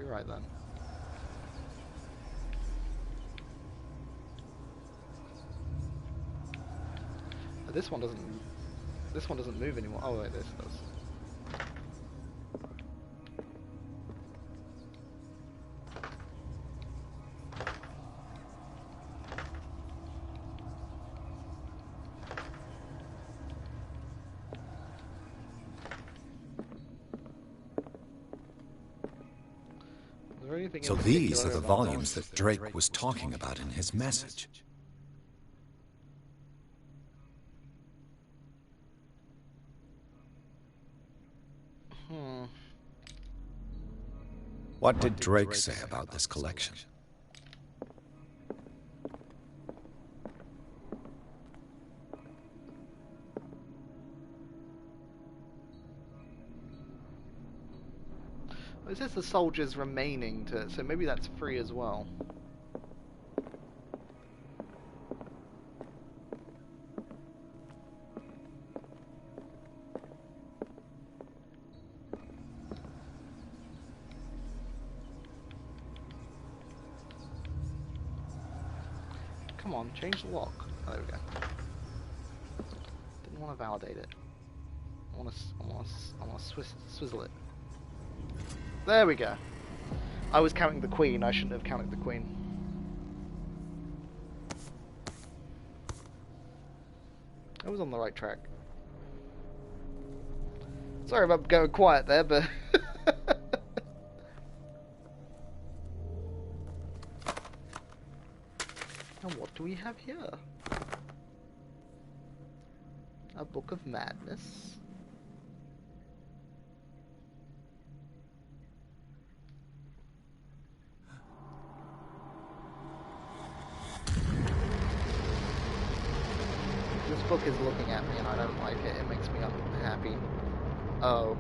be right then. This one doesn't move anymore. Oh wait, this does. So these are the volumes that Drake was talking about in his message. What did Drake say about this collection? It says the soldiers remaining to, so maybe that's free as well. Come on, change the lock. Oh, there we go. Didn't want to validate it. I want to swizzle it. There we go. I was counting the queen. I shouldn't have counted the queen. I was on the right track. Sorry about going quiet there, but... And what do we have here? A book of madness. This book is looking at me and I don't like it. It makes me unhappy. Oh.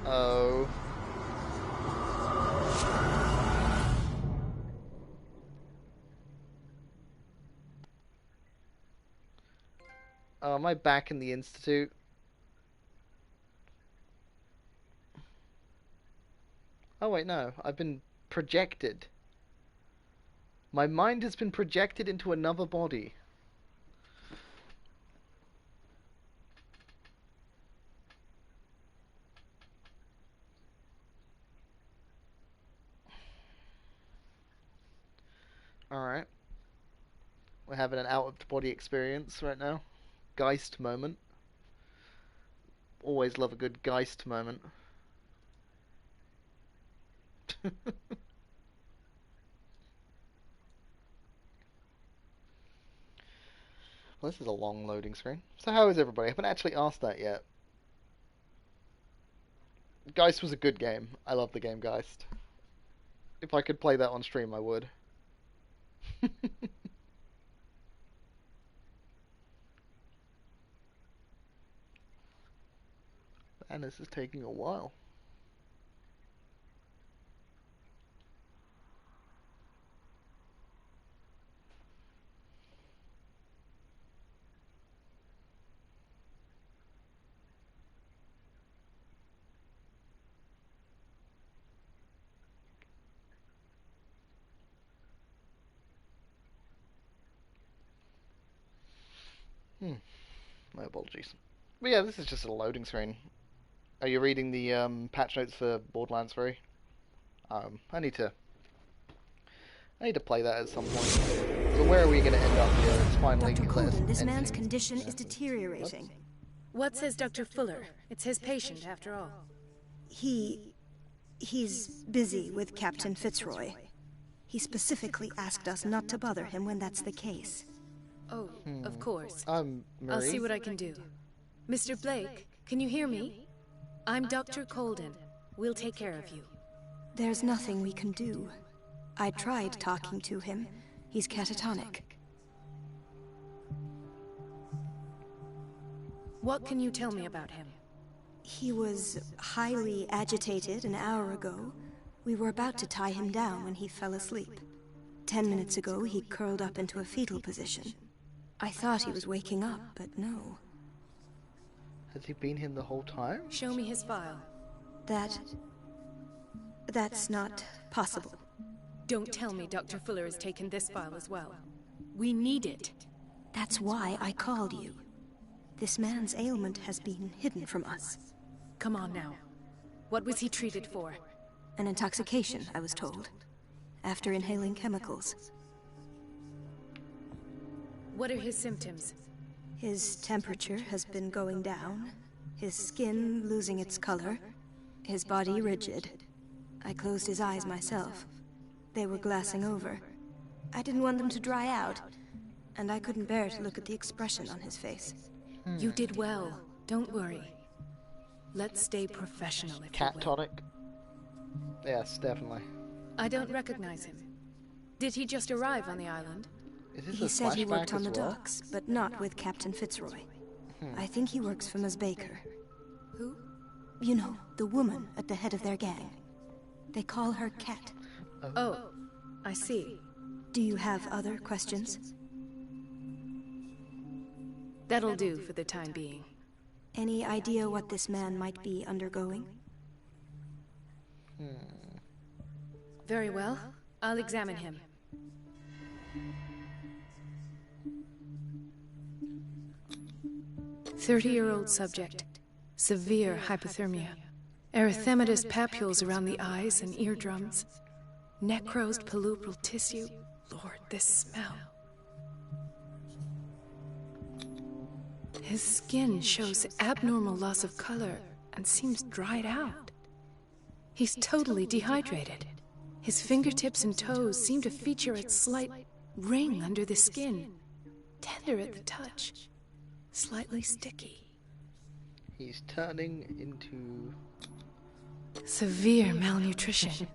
Oh. Oh, am I back in the Institute? Oh wait, no. I've been projected. My mind has been projected into another body. Alright. We're having an out-of-body experience right now. Geist moment. Always love a good Geist moment. Well, this is a long loading screen. So how is everybody? I haven't actually asked that yet. Geist was a good game. I love the game Geist. If I could play that on stream, I would. And this is taking a while. My apologies. But yeah, this is just a loading screen. Are you reading the patch notes for Borderlands 3? I need to play that at some point. So where are we going to end up here? It's finally Dr. Colden, this man's condition is deteriorating. What says Dr. Fuller? It's his patient, after all. He's busy with Captain Fitzroy. He specifically asked us not to bother him when that's the case. Oh, of course. Marie? I'll see what I can do. Mr. Blake, can you hear me? I'm Dr. Colden. We'll take care of you. There's nothing we can do. I tried talking to him. He's catatonic. What can you tell me about him? He was highly agitated an hour ago. We were about to tie him down when he fell asleep. 10 minutes ago, he curled up into a fetal position. I thought he was waking up, but no. Has he been here the whole time? Show me his file. That's not possible. Don't tell me Dr. Fuller has taken this file as well. We need it. That's why I called you. This man's ailment has been hidden from us. Come on now. What was he treated for? An intoxication, I was told. After inhaling chemicals. What are his symptoms? His temperature has been going down. His skin losing its color. His body rigid. I closed his eyes myself. They were glassing over. I didn't want them to dry out, and I couldn't bear to look at the expression on his face. You did well. Don't worry. Let's stay professional, if Cat you will. tonic? Yes, definitely. I don't recognize him. Did he just arrive on the island? Is this He a said he worked flashback on the as well? docks, but not with Captain Fitzroy. I think he works for Ms. Baker. Who? You know, the woman at the head of their gang. They call her Cat. Oh, I see. Do you have other questions? That'll do for the time being. Any idea what this man might be undergoing? Very well. I'll examine him. "30-year-old subject. Severe hypothermia. Erythematous papules around the eyes and eardrums. Necrosed palpebral tissue. Lord, this smell. His skin shows abnormal loss of color and seems dried out. He's totally dehydrated. His fingertips and toes seem to feature a slight ring under the skin. Tender at the touch. Slightly sticky. He's turning into... Severe malnutrition.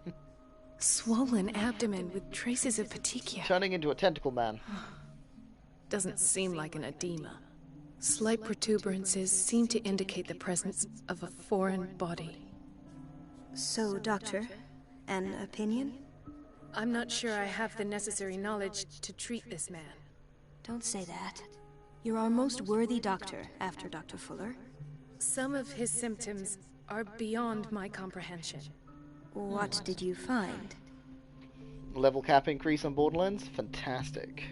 Swollen abdomen with traces of petechia. Turning into a tentacle man. Doesn't seem like an edema. Slight protuberances seem to indicate the presence of a foreign body. So, Doctor, an opinion? I'm not sure I have the necessary knowledge to treat this man. Don't say that. You're our most worthy doctor after Dr. Fuller. Some of his symptoms are beyond my comprehension. What did you find? Level cap increase on Borderlands? Fantastic.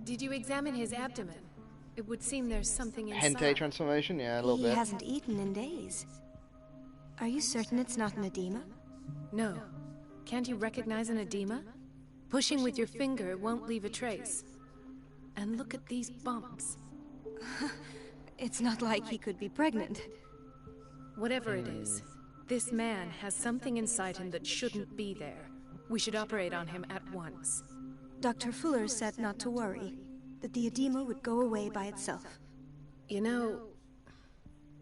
Did you examine his abdomen? It would seem there's something inside. Hentai transformation? Yeah, a little bit. He hasn't eaten in days. Are you certain it's not an edema? No. Can't you recognize an edema? Pushing with your finger won't leave a trace. And look at these bumps. It's not like he could be pregnant. Whatever it is, this man has something inside him that shouldn't be there. We should operate on him at once. Dr. Fuller said not to worry, that the edema would go away by itself. You know,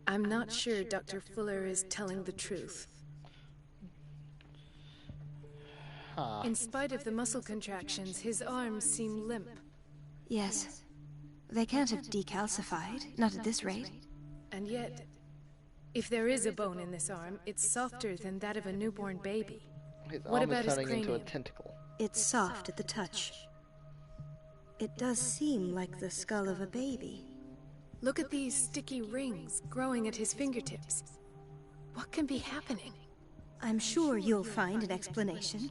I'm not sure Dr. Fuller is telling the truth. In spite of the muscle contractions, his arms seem limp. Yes. They can't have decalcified, not at this rate. And yet, if there is a bone in this arm, it's softer than that of a newborn baby. His What arm about is his turning into a cranium? tentacle. It's soft at the touch. It does seem like the skull of a baby. Look at these sticky rings growing at his fingertips. What can be happening? I'm sure you'll find an explanation.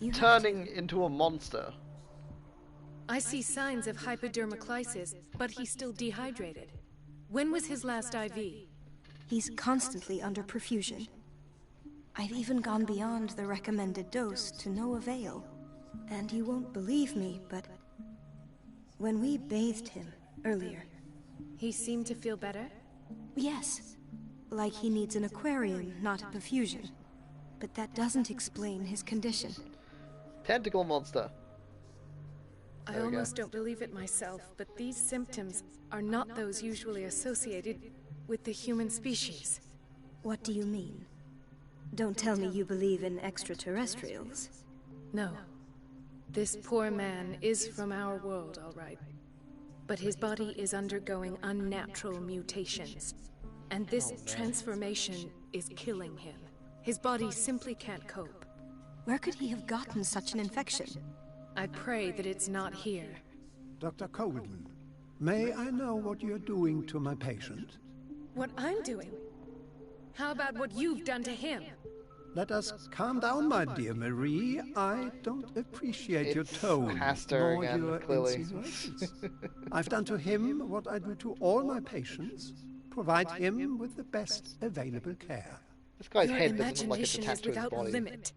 You have Turning into a monster. I see signs of hypodermoclysis, but he's still dehydrated. When was his last IV? He's constantly under perfusion. I've even gone beyond the recommended dose to no avail. And you won't believe me, but when we bathed him earlier... He seemed to feel better? Yes. Like he needs an aquarium, not a perfusion. But that doesn't explain his condition. Tentacle monster. I There we go. almost don't believe it myself, but these symptoms are not those usually associated with the human species. What do you mean? Don't tell me you believe in extraterrestrials. No. This poor man is from our world, all right. But his body is undergoing unnatural mutations. And this transformation is killing him. His body simply can't cope. Where could he have gotten such an infection? I pray that it's not here. Dr. Colden, may I know what you're doing to my patient? What I'm doing? How about what you've done to him? Let us calm down, my dear Marie. I don't appreciate your tone, Pastor nor again, your clearly. insinuations. I've done to him what I do to all my patients. Provide him with the best available care. This guy's Your head doesn't look like it's imagination is attached to his without body. limit.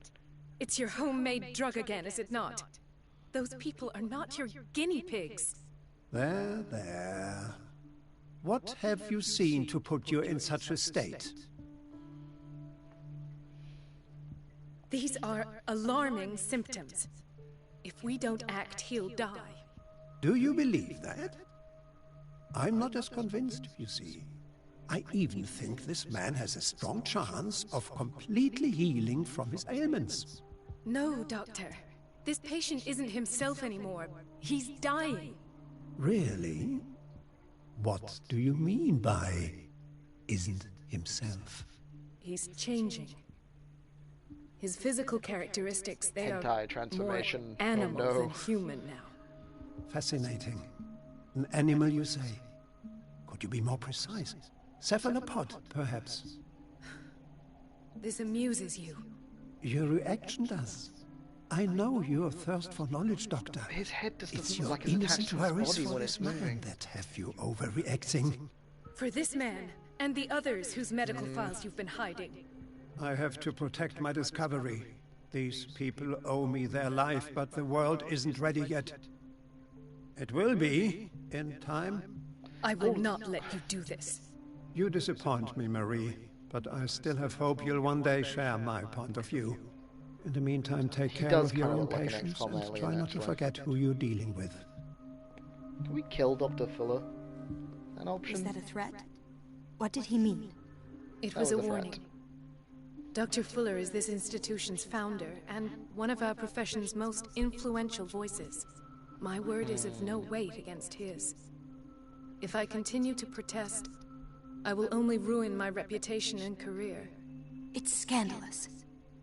It's your homemade drug again, is it not? Those people are not your guinea pigs. There, there. What have you seen to put you in such a state? These are alarming symptoms. If we don't act, he'll die. Do you believe that? I'm not as convinced, you see. I even think this man has a strong chance of completely healing from his ailments. No, Doctor. This patient isn't himself anymore. He's dying. Really? What do you mean by isn't himself? He's changing. His physical characteristics, they Hentai are transformation. more Oh, animal no. than human now. Fascinating. An animal, you say? Could you be more precise? Cephalopod, perhaps? This amuses you. Your reaction does. I know your thirst for knowledge, Doctor. His head just It's doesn't your look like it's attached innocent to his worries body for when this it's moving. man that have you overreacting. For this man, and the others whose medical files you've been hiding. I have to protect my discovery. These people owe me their life, but the world isn't ready yet. It will be, in time. I will not let you do this. You disappoint me, Marie, but I still have hope you'll one day share my point of view. In the meantime, take care does of your kinda own look like an patients XCOM and alien, try not to actually. forget who you're dealing with. Can we kill Dr. Fuller? An option? Is that a threat? What did he mean? It That was a was a threat. warning. Dr. Fuller is this institution's founder, and one of our profession's most influential voices. My word is of no weight against his. If I continue to protest, I will only ruin my reputation and career. It's scandalous.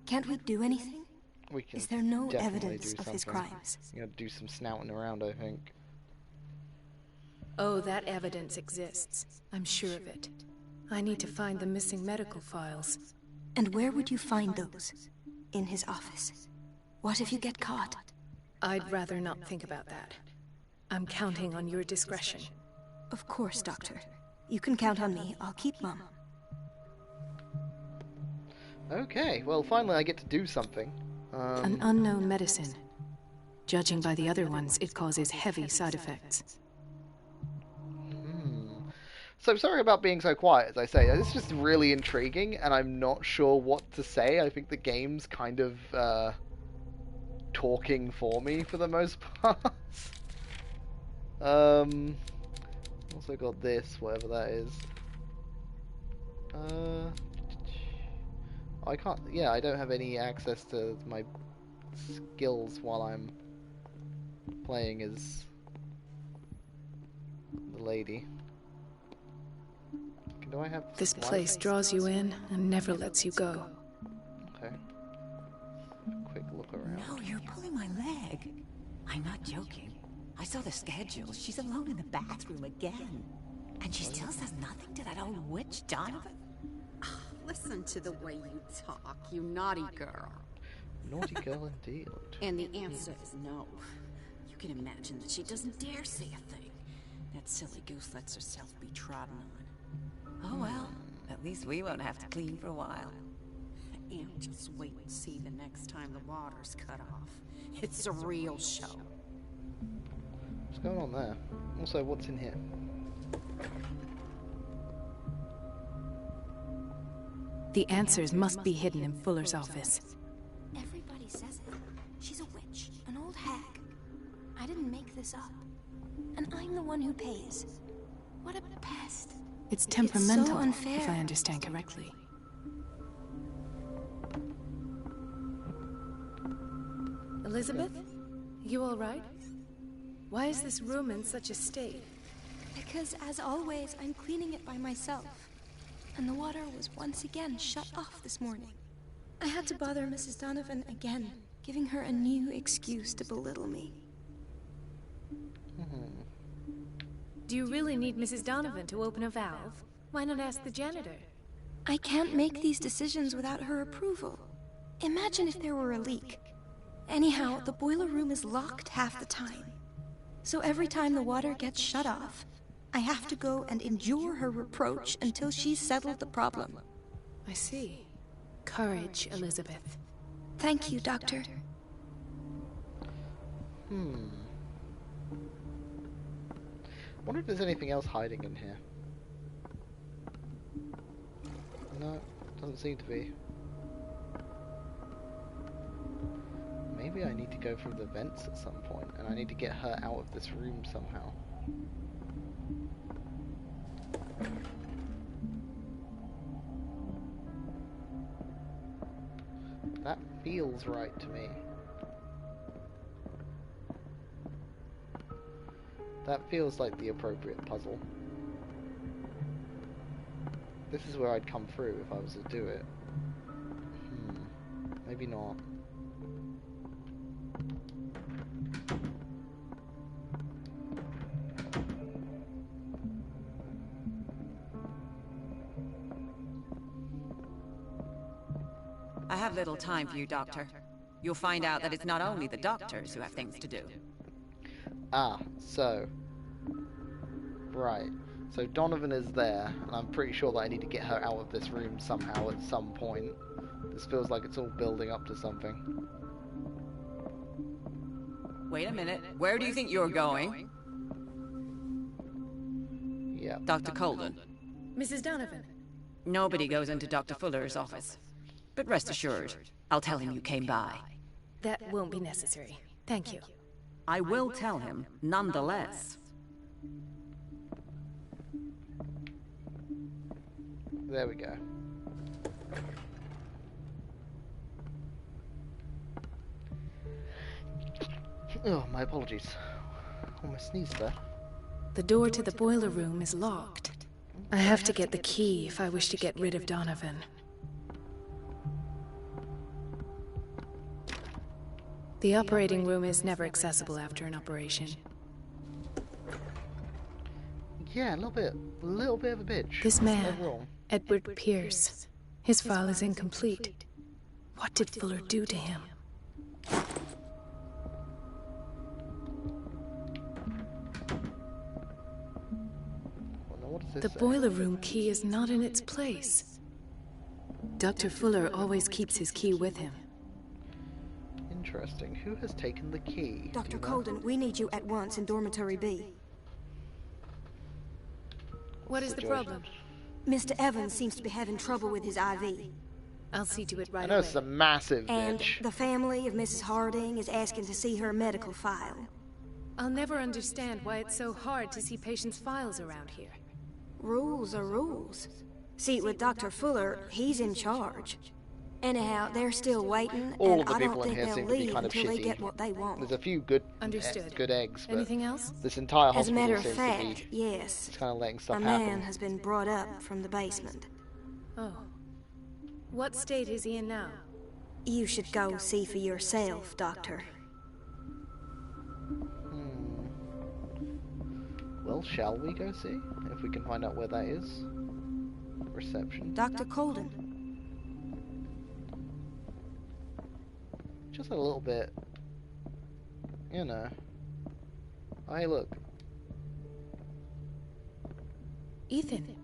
Can't we do anything? We can Is there no definitely evidence do of his something. crimes? You gotta do some snouting around, I think. Oh, that evidence exists. I'm sure of it. I need to find the missing medical files. And where would you find those? In his office. What if you get caught? I'd rather not think about that. I'm counting on your discretion. Of course, Doctor. You can count on me. I'll keep mum. Okay, well, finally I get to do something. An unknown medicine. Judging by the other ones, it causes heavy side effects. So sorry about being so quiet, as I say. It's just really intriguing, and I'm not sure what to say. I think the game's kind of talking for me for the most part. Also got this, whatever that is. I can't. Yeah, I don't have any access to my skills while I'm playing as the lady. Do I have This light? place draws you in and never lets you go. Okay. Quick look around. No, you're pulling my leg. I'm not joking. I saw the schedule. She's alone in the bathroom again. And she still says nothing to that old witch, Donovan. Listen to the way you talk, you naughty girl. Naughty girl indeed. And the answer is no. You can imagine that she doesn't dare say a thing. That silly goose lets herself be trodden on. Oh well, at least we won't have to clean for a while. And just wait and see the next time the water's cut off. It's a real show. What's going on there? Also, what's in here? The answers must be hidden in Fuller's office. Everybody says it. She's a witch, an old hag. I didn't make this up. And I'm the one who pays. What a pest. It's temperamental, so unfair. if I understand correctly. Elizabeth? You all right? Why is this room in such a state? Because, as always, I'm cleaning it by myself. And the water was once again shut off this morning. I had to bother Mrs. Donovan again. giving her a new excuse to belittle me. Do you really need Mrs. Donovan to open a valve? Why not ask the janitor? I can't make these decisions without her approval. Imagine if there were a leak. Anyhow, the boiler room is locked half the time. So every time the water gets shut off, I have to go and endure her reproach until she's settled the problem. I see. Courage, Elizabeth. Thank you, Doctor. Wonder if there's anything else hiding in here. No, doesn't seem to be. Maybe I need to go through the vents at some point, and I need to get her out of this room somehow. That feels right to me. That feels like the appropriate puzzle. This is where I'd come through if I was to do it. Maybe not. I have little time for you, Doctor. You'll find out that it's not only the doctors who have things to do. Ah, so... Right. So Donovan is there, and I'm pretty sure that I need to get her out of this room somehow at some point. This feels like it's all building up to something. Wait a minute. Where do you think you're going? Yeah. Dr. Colden. Mrs. Donovan. Nobody goes into Dr. Fuller's office. But rest assured, I'll tell him you came by. That won't be necessary. Thank you. I will tell him, nonetheless. There we go. Oh, my apologies. Almost sneezed there. The door to the boiler room is locked. I have to get the key if I wish to get rid of Donovan. The operating room is never accessible after an operation. Yeah, a little bit of a bitch. This man, Overall. Edward Pierce, his file is incomplete. What did Fuller do to him? The boiler room key is not in its place. Dr. Fuller always keeps his key with him. Interesting. Who has taken the key? Dr. Colden, we need you at once in Dormitory B. What is the problem? Mr. Evans seems to be having trouble with his IV. I'll see to it right I know away. it's a massive And bitch. the family of Mrs. Harding is asking to see her medical file. I'll never understand why it's so hard to see patients' files around here. Rules are rules. See, with Dr. Fuller, he's in charge. Anyhow, they're still waiting, All and of the I people don't in think here they'll seem to be leave kind of until they shitty. get what they want. There's a few good Understood. good eggs, but Anything else? this entire As a hospital matter of seems fact, to be yes. it's kind of letting stuff A man happen. has been brought up from the basement. Oh. What state is he in now? You should go see for yourself, Doctor. Well, shall we go see? If we can find out where that is. Reception. Dr. Colden. Just a little bit. You know. Hey, look. Ethan.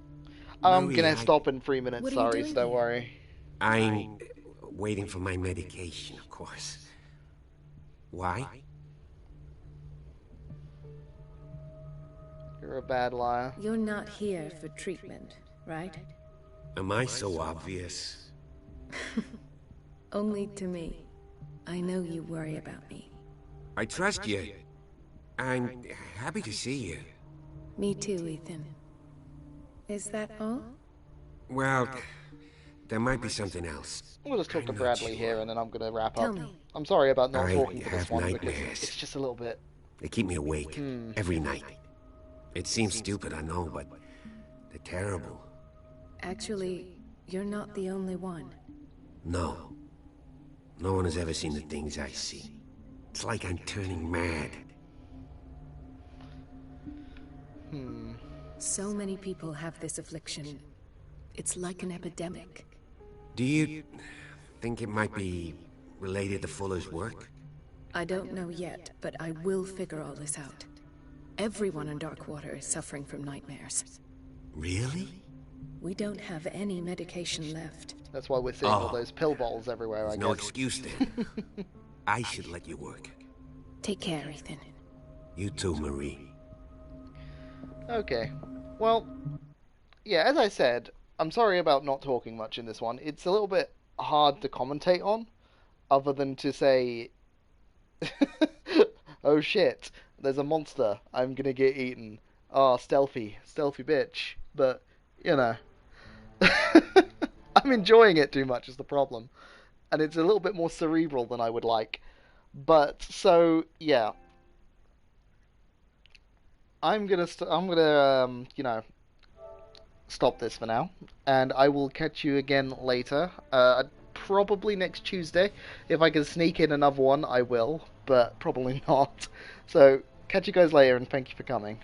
I'm Marie, gonna stop in 3 minutes, What are you sorry, doing so don't here? worry. I'm waiting for my medication, of course. Why? You're a bad liar. You're not here for treatment, right? Am I so obvious? Only to me. I know you worry about me. I trust you. I'm happy to see you. Me too, Ethan. Is that all? Well, there might be something else. We'll just talk to I'm not Bradley sure. here and then I'm gonna wrap Tell up. me. I'm sorry about not I talking for this have one because nightmares. it's just a little bit. They keep me awake every night. It seems stupid, I know, but they're terrible. Actually, you're not the only one. No. No one has ever seen the things I see. It's like I'm turning mad. So many people have this affliction. It's like an epidemic. Do you think it might be related to Fuller's work? I don't know yet, but I will figure all this out. Everyone in Darkwater is suffering from nightmares. Really? We don't have any medication left. That's why we're seeing all those pill bottles everywhere, I guess. No excuse then. I should let you work. Take care, Ethan. You too, Marie. Okay. Well, yeah, as I said, I'm sorry about not talking much in this one. It's a little bit hard to commentate on, other than to say, oh shit, there's a monster, I'm gonna get eaten. Ah, stealthy bitch. But, you know, I'm enjoying it too much is the problem. And it's a little bit more cerebral than I would like. But, so, yeah. I'm gonna, you know, stop this for now, and I will catch you again later. Probably next Tuesday. If I can sneak in another one, I will, but probably not. So, catch you guys later, and thank you for coming.